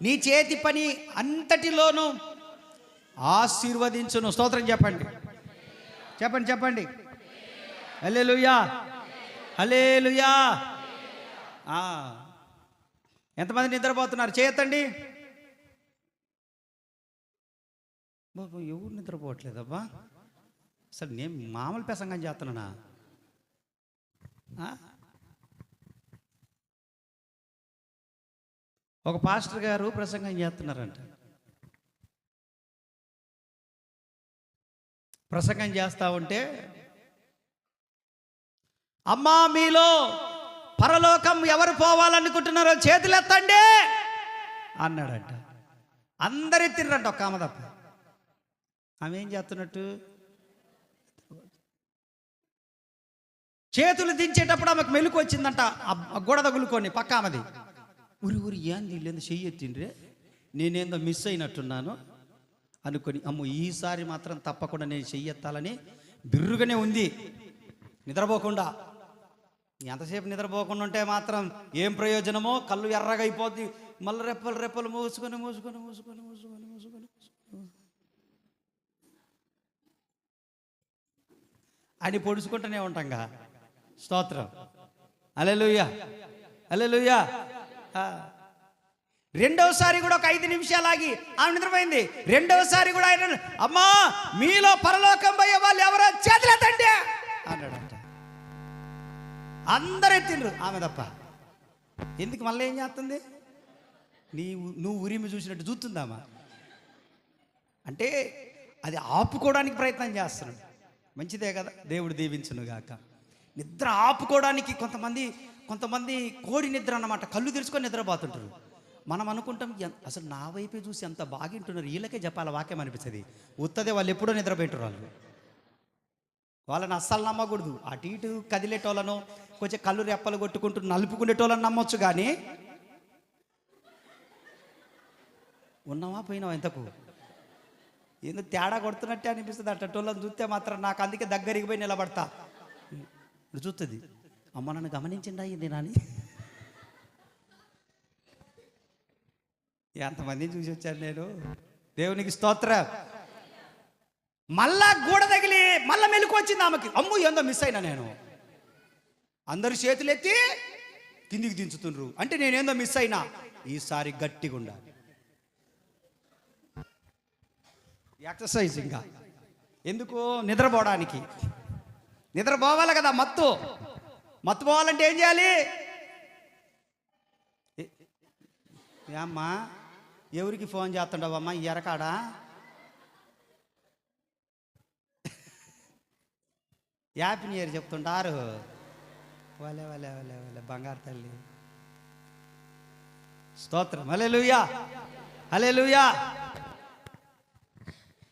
నీ చేతి పని అంతటిలోను ఆశీర్వదించును. స్తోత్రం చెప్పండి, చెప్పండి, చెప్పండి. హల్లెలూయా, హల్లెలూయా. ఎంతమంది నిద్రపోతున్నారు చేయొద్దండి. ఎవరు నిద్రపోవట్లేదబ్బా? అసలు నేను మామూలు ప్రసంగం చేస్తున్నానా? ఒక పాస్టర్ గారు ప్రసంగం చేస్తున్నారంట. ప్రసంగం చేస్తూ ఉంటే, అమ్మా మీలో పరలోకం ఎవరు పోవాలనుకుంటున్నారో చేతులు ఎత్తండి అన్నాడంట. అందరు ఎత్తిర్రంట, ఒక ఆమె తప్ప. ఆమె ఏం చేస్తున్నట్టు? చేతులు దించేటప్పుడు ఆమెకు మెలుకు వచ్చిందంట. గోడ తగులుకొని పక్క ఆమెది. ఊరి ఏంది వీళ్ళేందో చెయ్యి ఎత్తిండ్రే, నేనేందో మిస్ అయినట్టున్నాను అనుకొని, అమ్మో ఈసారి మాత్రం తప్పకుండా నేను చెయ్యెత్తాలని బిర్రుగానే ఉంది, నిద్రపోకుండా. ఎంతసేపు నిద్రపోకుండా ఉంటే మాత్రం ఏం ప్రయోజనమో? కళ్ళు ఎర్రగా అయిపోద్ది, మళ్ళీ రెప్పలు రెప్పలు మూసుకొని మూసుకొని మూసుకొని మూసుకొని మూసుకొని అని పొడుచుకుంటూనే ఉంటాంగా. స్తోత్రం, హల్లెలూయా, హల్లెలూయా. రెండవసారి కూడా ఒక 5 నిమిషాలు ఆగి ఆమె నిద్రపోయింది. రెండవసారి కూడా ఆయన, అమ్మా మీలో పరలోకం పోయే వాళ్ళు ఎవరో చేతులెత్తండి అన్నాడంట. అందరు ఎత్తిండ్రు, ఆమె తప్ప. ఎందుకు? మళ్ళీ ఏం చేస్తుంది? నువ్వు ఉరిమి చూసినట్టు చూస్తుందామా? అంటే అది ఆపుకోవడానికి ప్రయత్నం చేస్తున్నాడు. మంచిదే కదా, దేవుడు దీవించునుగాక. నిద్ర ఆపుకోవడానికి కొంతమంది కోడి నిద్ర అన్నమాట, కళ్ళు తెరుచుకొని నిద్రపోతుంటారు. మనం అనుకుంటాం అసలు నా వైపే చూసి ఎంత బాగింటున్నారు, వీళ్ళకే చెప్పాలి వాక్యం అనిపిస్తుంది. ఉత్తదే వాళ్ళు ఎప్పుడో నిద్రపోయింటారు. వాళ్ళని అస్సలు నమ్మకూడదు. అటు ఇటు కదిలేటోళ్ళను, కొంచెం కళ్ళు రెప్పలు కొట్టుకుంటూ నలుపుకునేటోళ్ళని నమ్మొచ్చు, కానీ ఉన్నావా పోయినావా ఇంతకు ఏదో తేడా కొడుతున్నట్టే అనిపిస్తుంది. అట్టోళ్ళని చూస్తే మాత్రం నాకు అందుకే దగ్గరికి పోయి నిలబడతా. ఇప్పుడు చూస్తుంది, అమ్మ నన్ను గమనించిండా ఇది నాని. ఎంతమందిని చూసి వచ్చాను నేను. దేవునికి స్తోత్రం. మళ్ళా గూడ తగిలి మళ్ళా మెలకు వచ్చింది ఆమెకి. అమ్ము ఏందో మిస్ అయినా నేను. అందరు చేతులు ఎత్తి కిందికి దించుతుండ్రు అంటే నేనేందో మిస్ అయినా. ఈసారి గట్టిగా ఉండాలి, ఎక్సర్సైజ్. ఇంకా ఎందుకు? నిద్రపోవడానికి. నిద్రపోవాలి కదా, మత్తు పోవాలంటే ఏం చేయాలి? ఏమ్మా ఎవరికి ఫోన్ చేస్తుండవమ్మా ఈ ఎరకాడా? హ్యాపీ న్యూ ఇయర్ చెప్తుంటారు. వలే వలే వలే వలే బంగారు తల్లి. స్తోత్రం, హల్లెలూయా, హల్లెలూయా.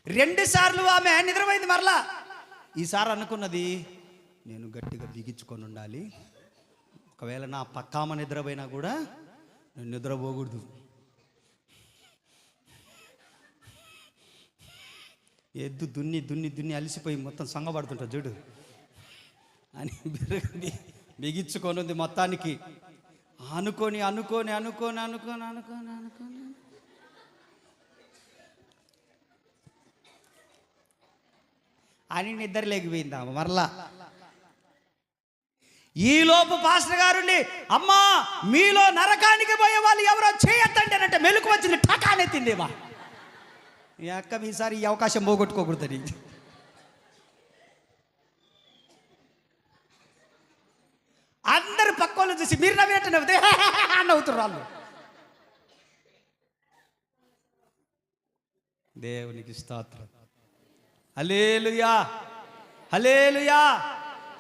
2 సార్లు ఆమె నిద్రపోయింది. మరలా ఈసారి అనుకున్నది, నేను గట్టిగా బిగించుకొని ఉండాలి. ఒకవేళ నా పక్కామ నిద్రపోయినా కూడా నేను నిద్రపోకూడదు. ఎద్దు దున్ని దున్ని దున్ని అలిసిపోయి మొత్తం సంగబడుతుంటా చూడు అని బిగించుకొని ఉంది. మొత్తానికి అనుకొని అనుకొని అనుకొని అనుకొని అనుకొని అనుకొని అని నిద్ర లేకపోయిందా మరలా. ఈలోపు పాస్టర్ గారుండి, అమ్మా మీలో నరకానికి పోయే వాళ్ళు ఎవరో చేయొద్దండి అంటే మెలకు వచ్చింది, టకానెత్తిందేమా. ఈ అక్క ఈసారి ఈ అవకాశం పోగొట్టుకోకూడదని. అందరు పక్కోళ్ళు చూసి మీరు నవ్వినట్టు నవ్వుతే నవ్వుతున్నారు వాళ్ళు. దేవునికి స్తోత్రం, హల్లెలూయా, హల్లెలూయా.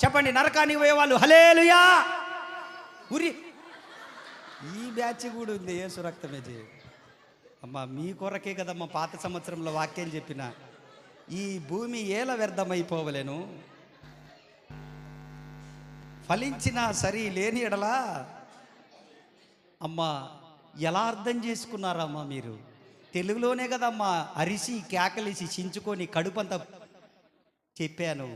చెప్పండి, నరకానికి పోయేవాళ్ళు హల్లెలూయా. ఉరి ఈ బ్యాచ్ కూడా ఉంది. యేసు రక్తమే చేయ. అమ్మ మీ కొరకే కదమ్మా పాత సంవత్సరంలో వాక్యం చెప్పిన, ఈ భూమి ఏల వ్యర్థమైపోవలేను, ఫలించిన సరి లేని ఎడలా. అమ్మా ఎలా అర్థం చేసుకున్నారమ్మా మీరు? తెలుగులోనే కదమ్మా అరిసి కేకలేసి చించుకొని కడుపంతా చెప్పాను.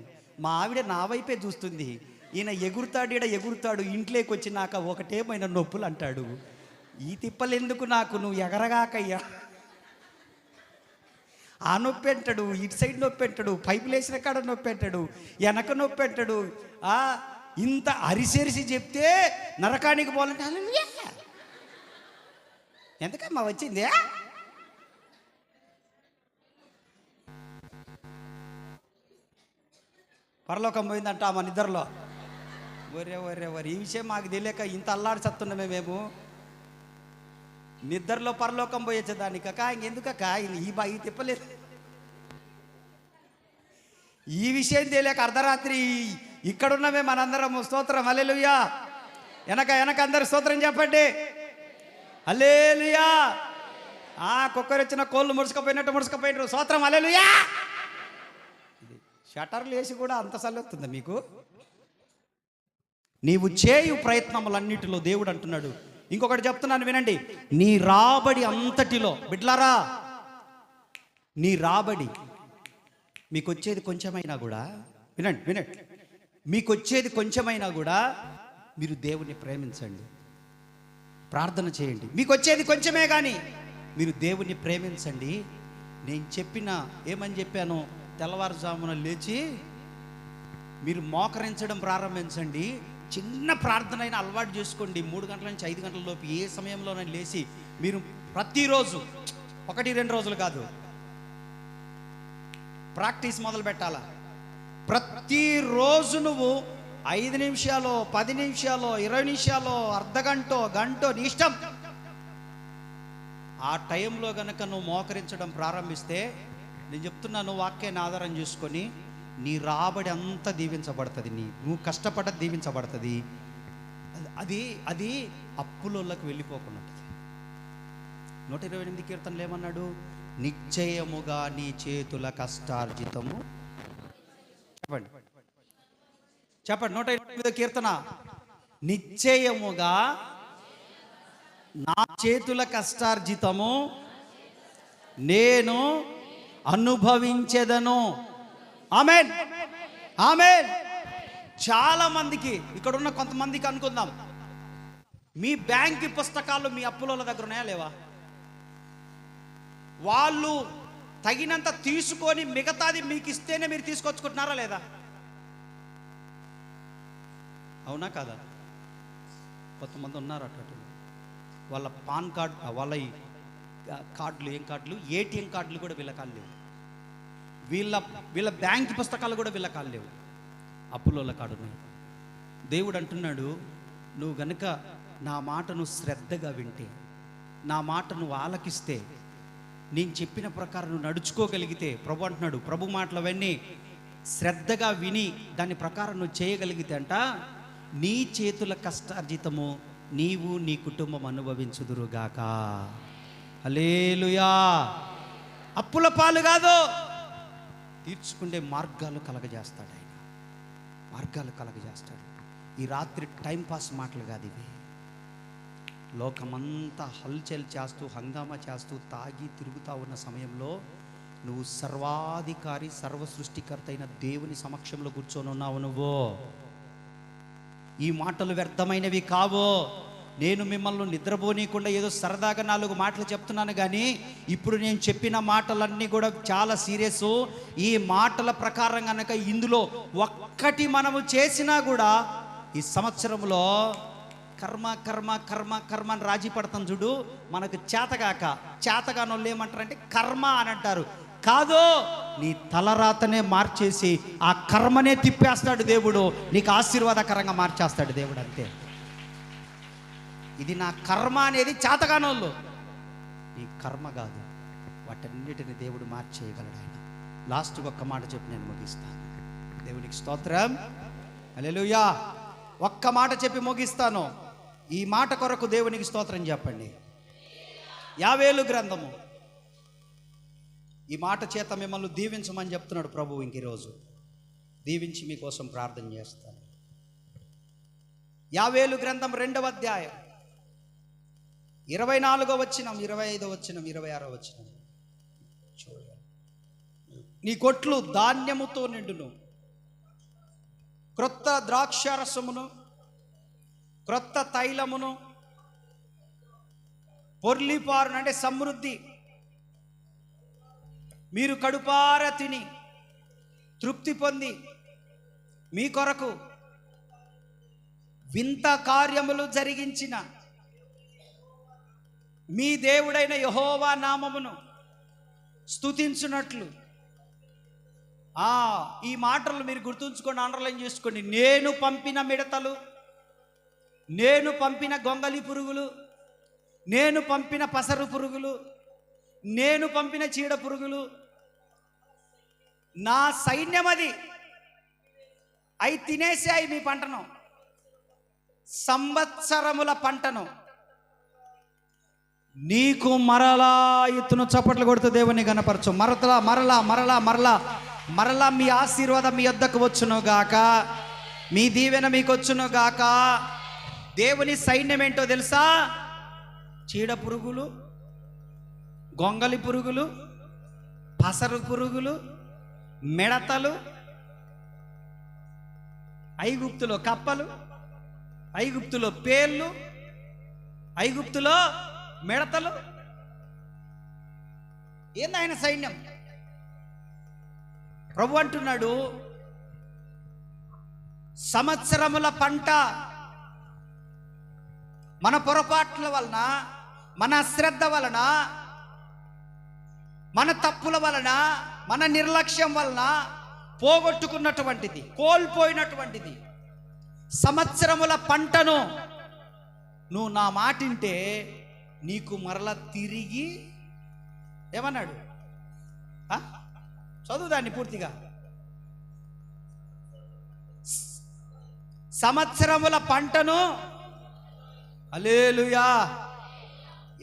మా ఆవిడ నా వైపే చూస్తుంది. ఈయన ఎగురుతాడు ఇంట్లోకి వచ్చినాక ఒకటేమైన నొప్పులు అంటాడు. ఈ తిప్పలెందుకు నాకు, నువ్వు ఎగరగాకయ్యా. ఆ నొప్పి అంటాడు, ఇటు సైడ్ నొప్పి అంటాడు, పైపులు వేసిన కాడ నొప్పి అంటాడు, వెనక నొప్పి అంటాడు. ఇంత అరిసెరిసి చెప్తే నరకానికి పోవాలంటే హల్లెలూయా. ఎందుకమ్మా వచ్చింది? పరలోకం పోయిందంట మన నిద్రలో. ఒరే ఈ విషయం మాకు తెలియక ఇంత అల్లాడి చస్తున్నామే మేము. నిద్రలో పరలోకం పోయేచ్చేదానికక్క ఇంకెందుకక్క ఈ తిప్పలేదు. ఈ విషయం తెలియక అర్ధరాత్రి ఇక్కడున్నమే మనందరం. స్తోత్రం హల్లెలూయా. వెనక అందరు స్తోత్రం చెప్పండి హల్లెలూయా. కుక్కర్ వచ్చిన కోళ్ళు ముడుచుకుపోయినారు. స్తోత్రం హల్లెలూయా. షటర్లు వేసి కూడా అంత సల్లొస్తుందా మీకు? నీవు చేయు ప్రయత్నములన్నిటిలో దేవుడు అంటున్నాడు. ఇంకొకటి చెప్తున్నాను వినండి, నీ రాబడి అంతటిలో బిడ్లారా, నీ రాబడి మీకు వచ్చేది కొంచెమైనా కూడా వినండి, మీకు వచ్చేది కొంచెమైనా కూడా మీరు దేవుణ్ణి ప్రేమించండి, ప్రార్థన చేయండి. మీకు వచ్చేది కొంచెమే కానీ మీరు దేవుణ్ణి ప్రేమించండి. నేను ఏమని చెప్పాను, తెల్లవారుజామున లేచి మీరు మోకరించడం ప్రారంభించండి. చిన్న ప్రార్థన అయినా అలవాటు చేసుకోండి. 3 గంటల నుంచి 5 గంటల లోపు ఏ సమయంలోనైనా లేచి మీరు ప్రతిరోజు 1-2 రోజులు కాదు, ప్రాక్టీస్ మొదలు పెట్టాలా. ప్రతిరోజు నువ్వు 5 నిమిషాలు, 10 నిమిషాలు, 20 నిమిషాలు, గంట నీ ఇష్టం. ఆ టైంలో గనక నువ్వు మోకరించడం ప్రారంభిస్తే నేను చెప్తున్నాను, వాక్యాన్ని ఆధారం చేసుకొని నీ రాబడి అంతా దీవించబడుతుంది. నువ్వు కష్టపడ్డ దీవించబడుతుంది. అది అప్పులోళ్ళకి వెళ్ళిపోకుండా ఉంటుంది. 128 కీర్తనలు ఏమన్నాడు? నిశ్చయముగా నీ చేతుల కష్టార్జితము. చెప్పండి 128 కీర్తన. నిశ్చయముగా నా చేతుల కష్టార్జితము నేను అనుభవించెదను. ఆమేన్, ఆమేన్. చాలా మందికి, ఇక్కడ ఉన్న కొంతమందికి అనుకుందాం, మీ బ్యాంక్ పుస్తకాలు మీ అప్పుల దగ్గర ఉన్నాయా లేవా? వాళ్ళు తగినంత తీసుకొని మిగతాది మీకు ఇస్తేనే మీరు తీసుకొచ్చుకుంటున్నారా లేదా? అవునా కాదా? కొంతమంది ఉన్నారు అటు. వాళ్ళ పాన్ కార్డ్, వాళ్ళ కార్డులు, ఏం కార్డులు, ఏటీఎం కార్డులు కూడా వీళ్ళ కాళ్ళు లేవు. వీళ్ళ బ్యాంక్ పుస్తకాలు కూడా వీళ్ళ కాళ్ళు లేవు. అప్పుల కాడున్నాయి. దేవుడు అంటున్నాడు, నువ్వు గనుక నా మాటను శ్రద్ధగా వింటే, నా మాట నువ్వు ఆలకిస్తే, నేను చెప్పిన ప్రకారం నువ్వు నడుచుకోగలిగితే, ప్రభు అంటున్నాడు, ప్రభు మాటలు అవన్నీ శ్రద్ధగా విని దాని ప్రకారం నువ్వు చేయగలిగితే అంట, నీ చేతుల కష్టార్జితము నీవు నీ కుటుంబం అనుభవించుదురుగాక. హల్లెలూయా. అప్పుల పాలు కాదు, తీర్చుకునే మార్గాలు కలగజేస్తాడు ఆయన. మార్గాలు కలగజేస్తాడు. ఈ రాత్రి టైంపాస్ మాటలు కాదు ఇవి. లోకమంతా హల్చల్ చేస్తూ, హంగామా చేస్తూ, తాగి తిరుగుతూ ఉన్న సమయంలో నువ్వు సర్వాధికారి, సర్వ సృష్టికర్త అయిన దేవుని సమక్షంలో కూర్చొని ఉన్నావు. నువ్వు ఈ మాటలు వ్యర్థమైనవి కావు. నేను మిమ్మల్ని నిద్రపోనీయకుండా ఏదో సరదాగా 4 మాటలు చెప్తున్నాను కానీ ఇప్పుడు నేను చెప్పిన మాటలన్నీ కూడా చాలా సీరియస్. ఈ మాటల ప్రకారం కనుక ఇందులో ఒక్కటి మనము చేసినా కూడా ఈ సంవత్సరంలో కర్మ కర్మ కర్మ కర్మ అని రాజీ పడతాం చూడు. మనకు చేతగాని వాళ్ళు ఏమంటారంటే కర్మ అని అంటారు. కాదు, నీ తలరాతనే మార్చేసి ఆ కర్మనే తిప్పేస్తాడు దేవుడు. నీకు ఆశీర్వాదకరంగా మార్చేస్తాడు దేవుడు. అంతే. ఇది నా కర్మ అనేది చేతగానోళ్ళు. నీ కర్మ కాదు, వాటన్నిటిని దేవుడు మార్చేయగలడు ఆయన. లాస్ట్కి ఒక్క మాట చెప్పి నేను ముగిస్తాను. దేవునికి స్తోత్రం, హల్లెలూయా. ఒక్క మాట చెప్పి ముగిస్తాను. ఈ మాట కొరకు దేవునికి స్తోత్రం చెప్పండి. యావేలు గ్రంథము, ఈ మాట చేత మిమ్మల్ని దీవించమని చెప్తున్నాడు ప్రభువు. ఇంక ఈరోజు దీవించి మీకోసం ప్రార్థన చేస్తాను. యావేలు గ్రంథం 2వ అధ్యాయం 24వ వచనం, 25వ వచనం, 26వ వచనం చూడండి. నీ కొట్లు ధాన్యముతో నిండును, క్రొత్త ద్రాక్షారసమును, క్రొత్త తైలమును, పొర్లిపారును అంటే సమృద్ధి, మీరు కడుపారా తిని తృప్తి పొంది మీ కొరకు వింత కార్యములు జరిగించిన మీ దేవుడైన యెహోవా నామమును స్తుతించునట్లు ఈ మాటలు మీరు గుర్తుంచుకోండి, అండర్లైన్ చేసుకోండి. నేను పంపిన మిడతలు, నేను పంపిన గొంగలి పురుగులు, నేను పంపిన పసరు పురుగులు, నేను పంపిన చీడ పురుగులు, నా సైన్యం అది అవి తినేసాయి మీ పంటను, సంవత్సరముల పంటను. నీకు మరలా ఎత్తును చప్పట్లు కొడుతూ దేవుని గణపరచు. మరలా మరలా మరలా మరలా మరలా మీ ఆశీర్వాదం మీ యొద్దకు వచ్చును గాక, మీ దీవెన మీకు వచ్చును గాక. దేవుని సైన్యం ఏంటో తెలుసా? చీడ పురుగులు, గొంగలి పురుగులు, పసరు పురుగులు, మిడతలు, ఐగుప్తులో కప్పలు, ఐగుప్తులో పేర్లు, ఐగుప్తులో మిడతలు. ఏంది ఆయన సైన్యం? ప్రభు అంటున్నాడు, సంవత్సరముల పంట మన పొరపాట్ల వలన, మన అశ్రద్ధ వలన, మన తప్పుల వలన, మన నిర్లక్ష్యం వలన పోగొట్టుకున్నటువంటిది, కోల్పోయినటువంటిది సంవత్సరముల పంటను నువ్వు నా మాటింటే నీకు మరలా తిరిగి ఏమన్నాడు? చదువు దాన్ని పూర్తిగా. సంవత్సరముల పంటను. హల్లెలూయా.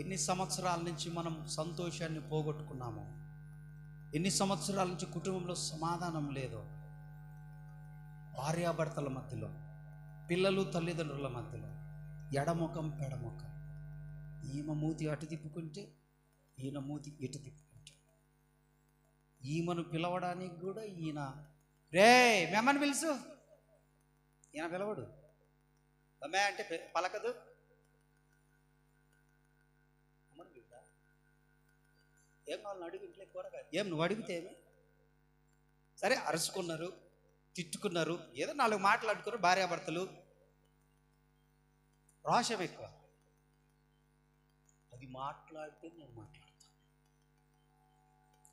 ఎన్ని సంవత్సరాల నుంచి మనం సంతోషాన్ని పోగొట్టుకున్నాము, ఎన్ని సంవత్సరాల నుంచి కుటుంబంలో సమాధానం లేదు, భార్యాభర్తల మధ్యలో, పిల్లలు తల్లిదండ్రుల మధ్యలో ఎడముఖం పెడముఖం, ఈమె మూతి అటు తిప్పుకుంటే ఈయన మూతి ఇటు తిప్పుకుంటే, ఈమెను పిలవడానికి కూడా ఈయన రే మేమని పిలుసు, ఈయన పిలవడు. మే అంటే పలకదు. అమ్మని పిలుదా? ఏం వాళ్ళని అడుగు, ఇంట్లో కూరగా ఏం నువ్వు అడిగితే ఏమి? సరే అరుచుకున్నారు, తిట్టుకున్నారు, ఏదో 4 మాట్లాడుకున్నారు భార్యాభర్తలు. రోషం ఎక్కువ. అది మాట్లాడితే నేను మాట్లాడతాను,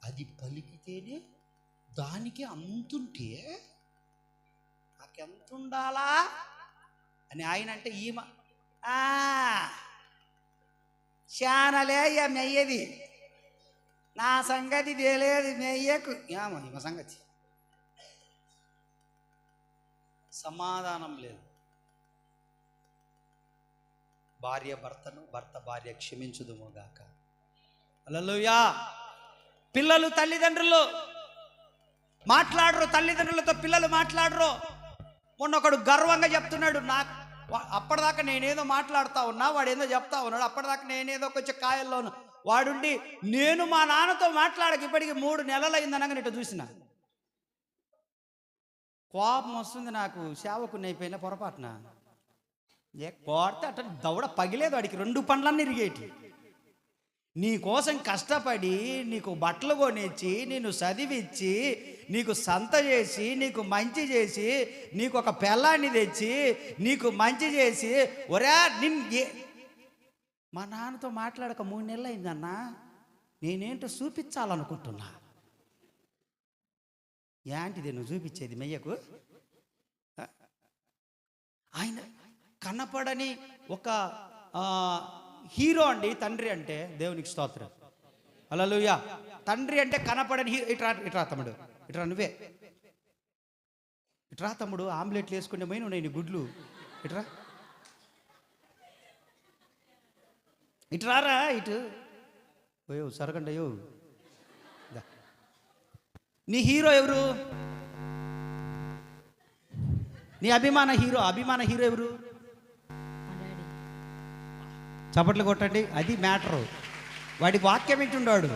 అది పలికితేనే దానికి అంతుంటే నాకెంత ఉండాలా అని ఆయన అంటే ఈమె శానలే మెయ్యది, నా సంగతి తెలియదు మెయ్యకు. ఏమో ఈమె సంగతి. సమాధానం లేదు. భార్య భర్తను, భర్త భార్య క్షమించుదుముగాక. హల్లెలూయా. పిల్లలు తల్లిదండ్రులు మాట్లాడరు, తల్లిదండ్రులతో పిల్లలు మాట్లాడరు. మొన్న ఒకడు గర్వంగా చెప్తున్నాడు, అప్పటిదాకా నేనేదో మాట్లాడుతా ఉన్నా, వాడేదో చెప్తా ఉన్నాడు, అప్పటిదాకా నేనేదో కొంచెం కాయల్లోను వాడుండి, నేను మా నాన్నతో మాట్లాడక ఇప్పటికి 3 నెలలు అయిందనగా ఇటు చూసిన కోపం వస్తుంది నాకు. సేవకుని అయిపోయిన పొరపాటున కోడితే అట్ట దవడ పగిలేదు వాడికి, 2 పండ్లన్నీ ఇరిగేటి. నీ కోసం కష్టపడి నీకు బట్టలు కొనిచ్చి, నేను చదివిచ్చి, నీకు సంత చేసి, నీకు మంచి చేసి, నీకు ఒక పెళ్ళాన్ని తెచ్చి, నీకు మంచి చేసి, ఒరే మా నాన్నతో మాట్లాడక 3 నెలలు అయిందన్నా, నేనేంటో చూపించాలనుకుంటున్నా. ఏంటిది నువ్వు చూపించేది మెయ్యకు? ఆయన కనపడని ఒక హీరో అండి తండ్రి అంటే. దేవునికి స్తోత్రం. హల్లెలూయా. తండ్రి అంటే కనపడని హీరో. ఇట్రా తమ్ముడు, ఇట్రా నువ్వే, ఇట్రా తమ్ముడు. ఆమ్లెట్లు వేసుకునే పోయి నువ్వు, నేను గుడ్లు, ఇట్రా ఇట్రారా ఇటు పోయో సరగండి. అయ్యో నీ హీరో ఎవరు? నీ అభిమాన హీరో ఎవరు? చప్పట్లు కొట్టండి. అది మ్యాటరు. వాడి వాక్యం ఏంటుండాడు.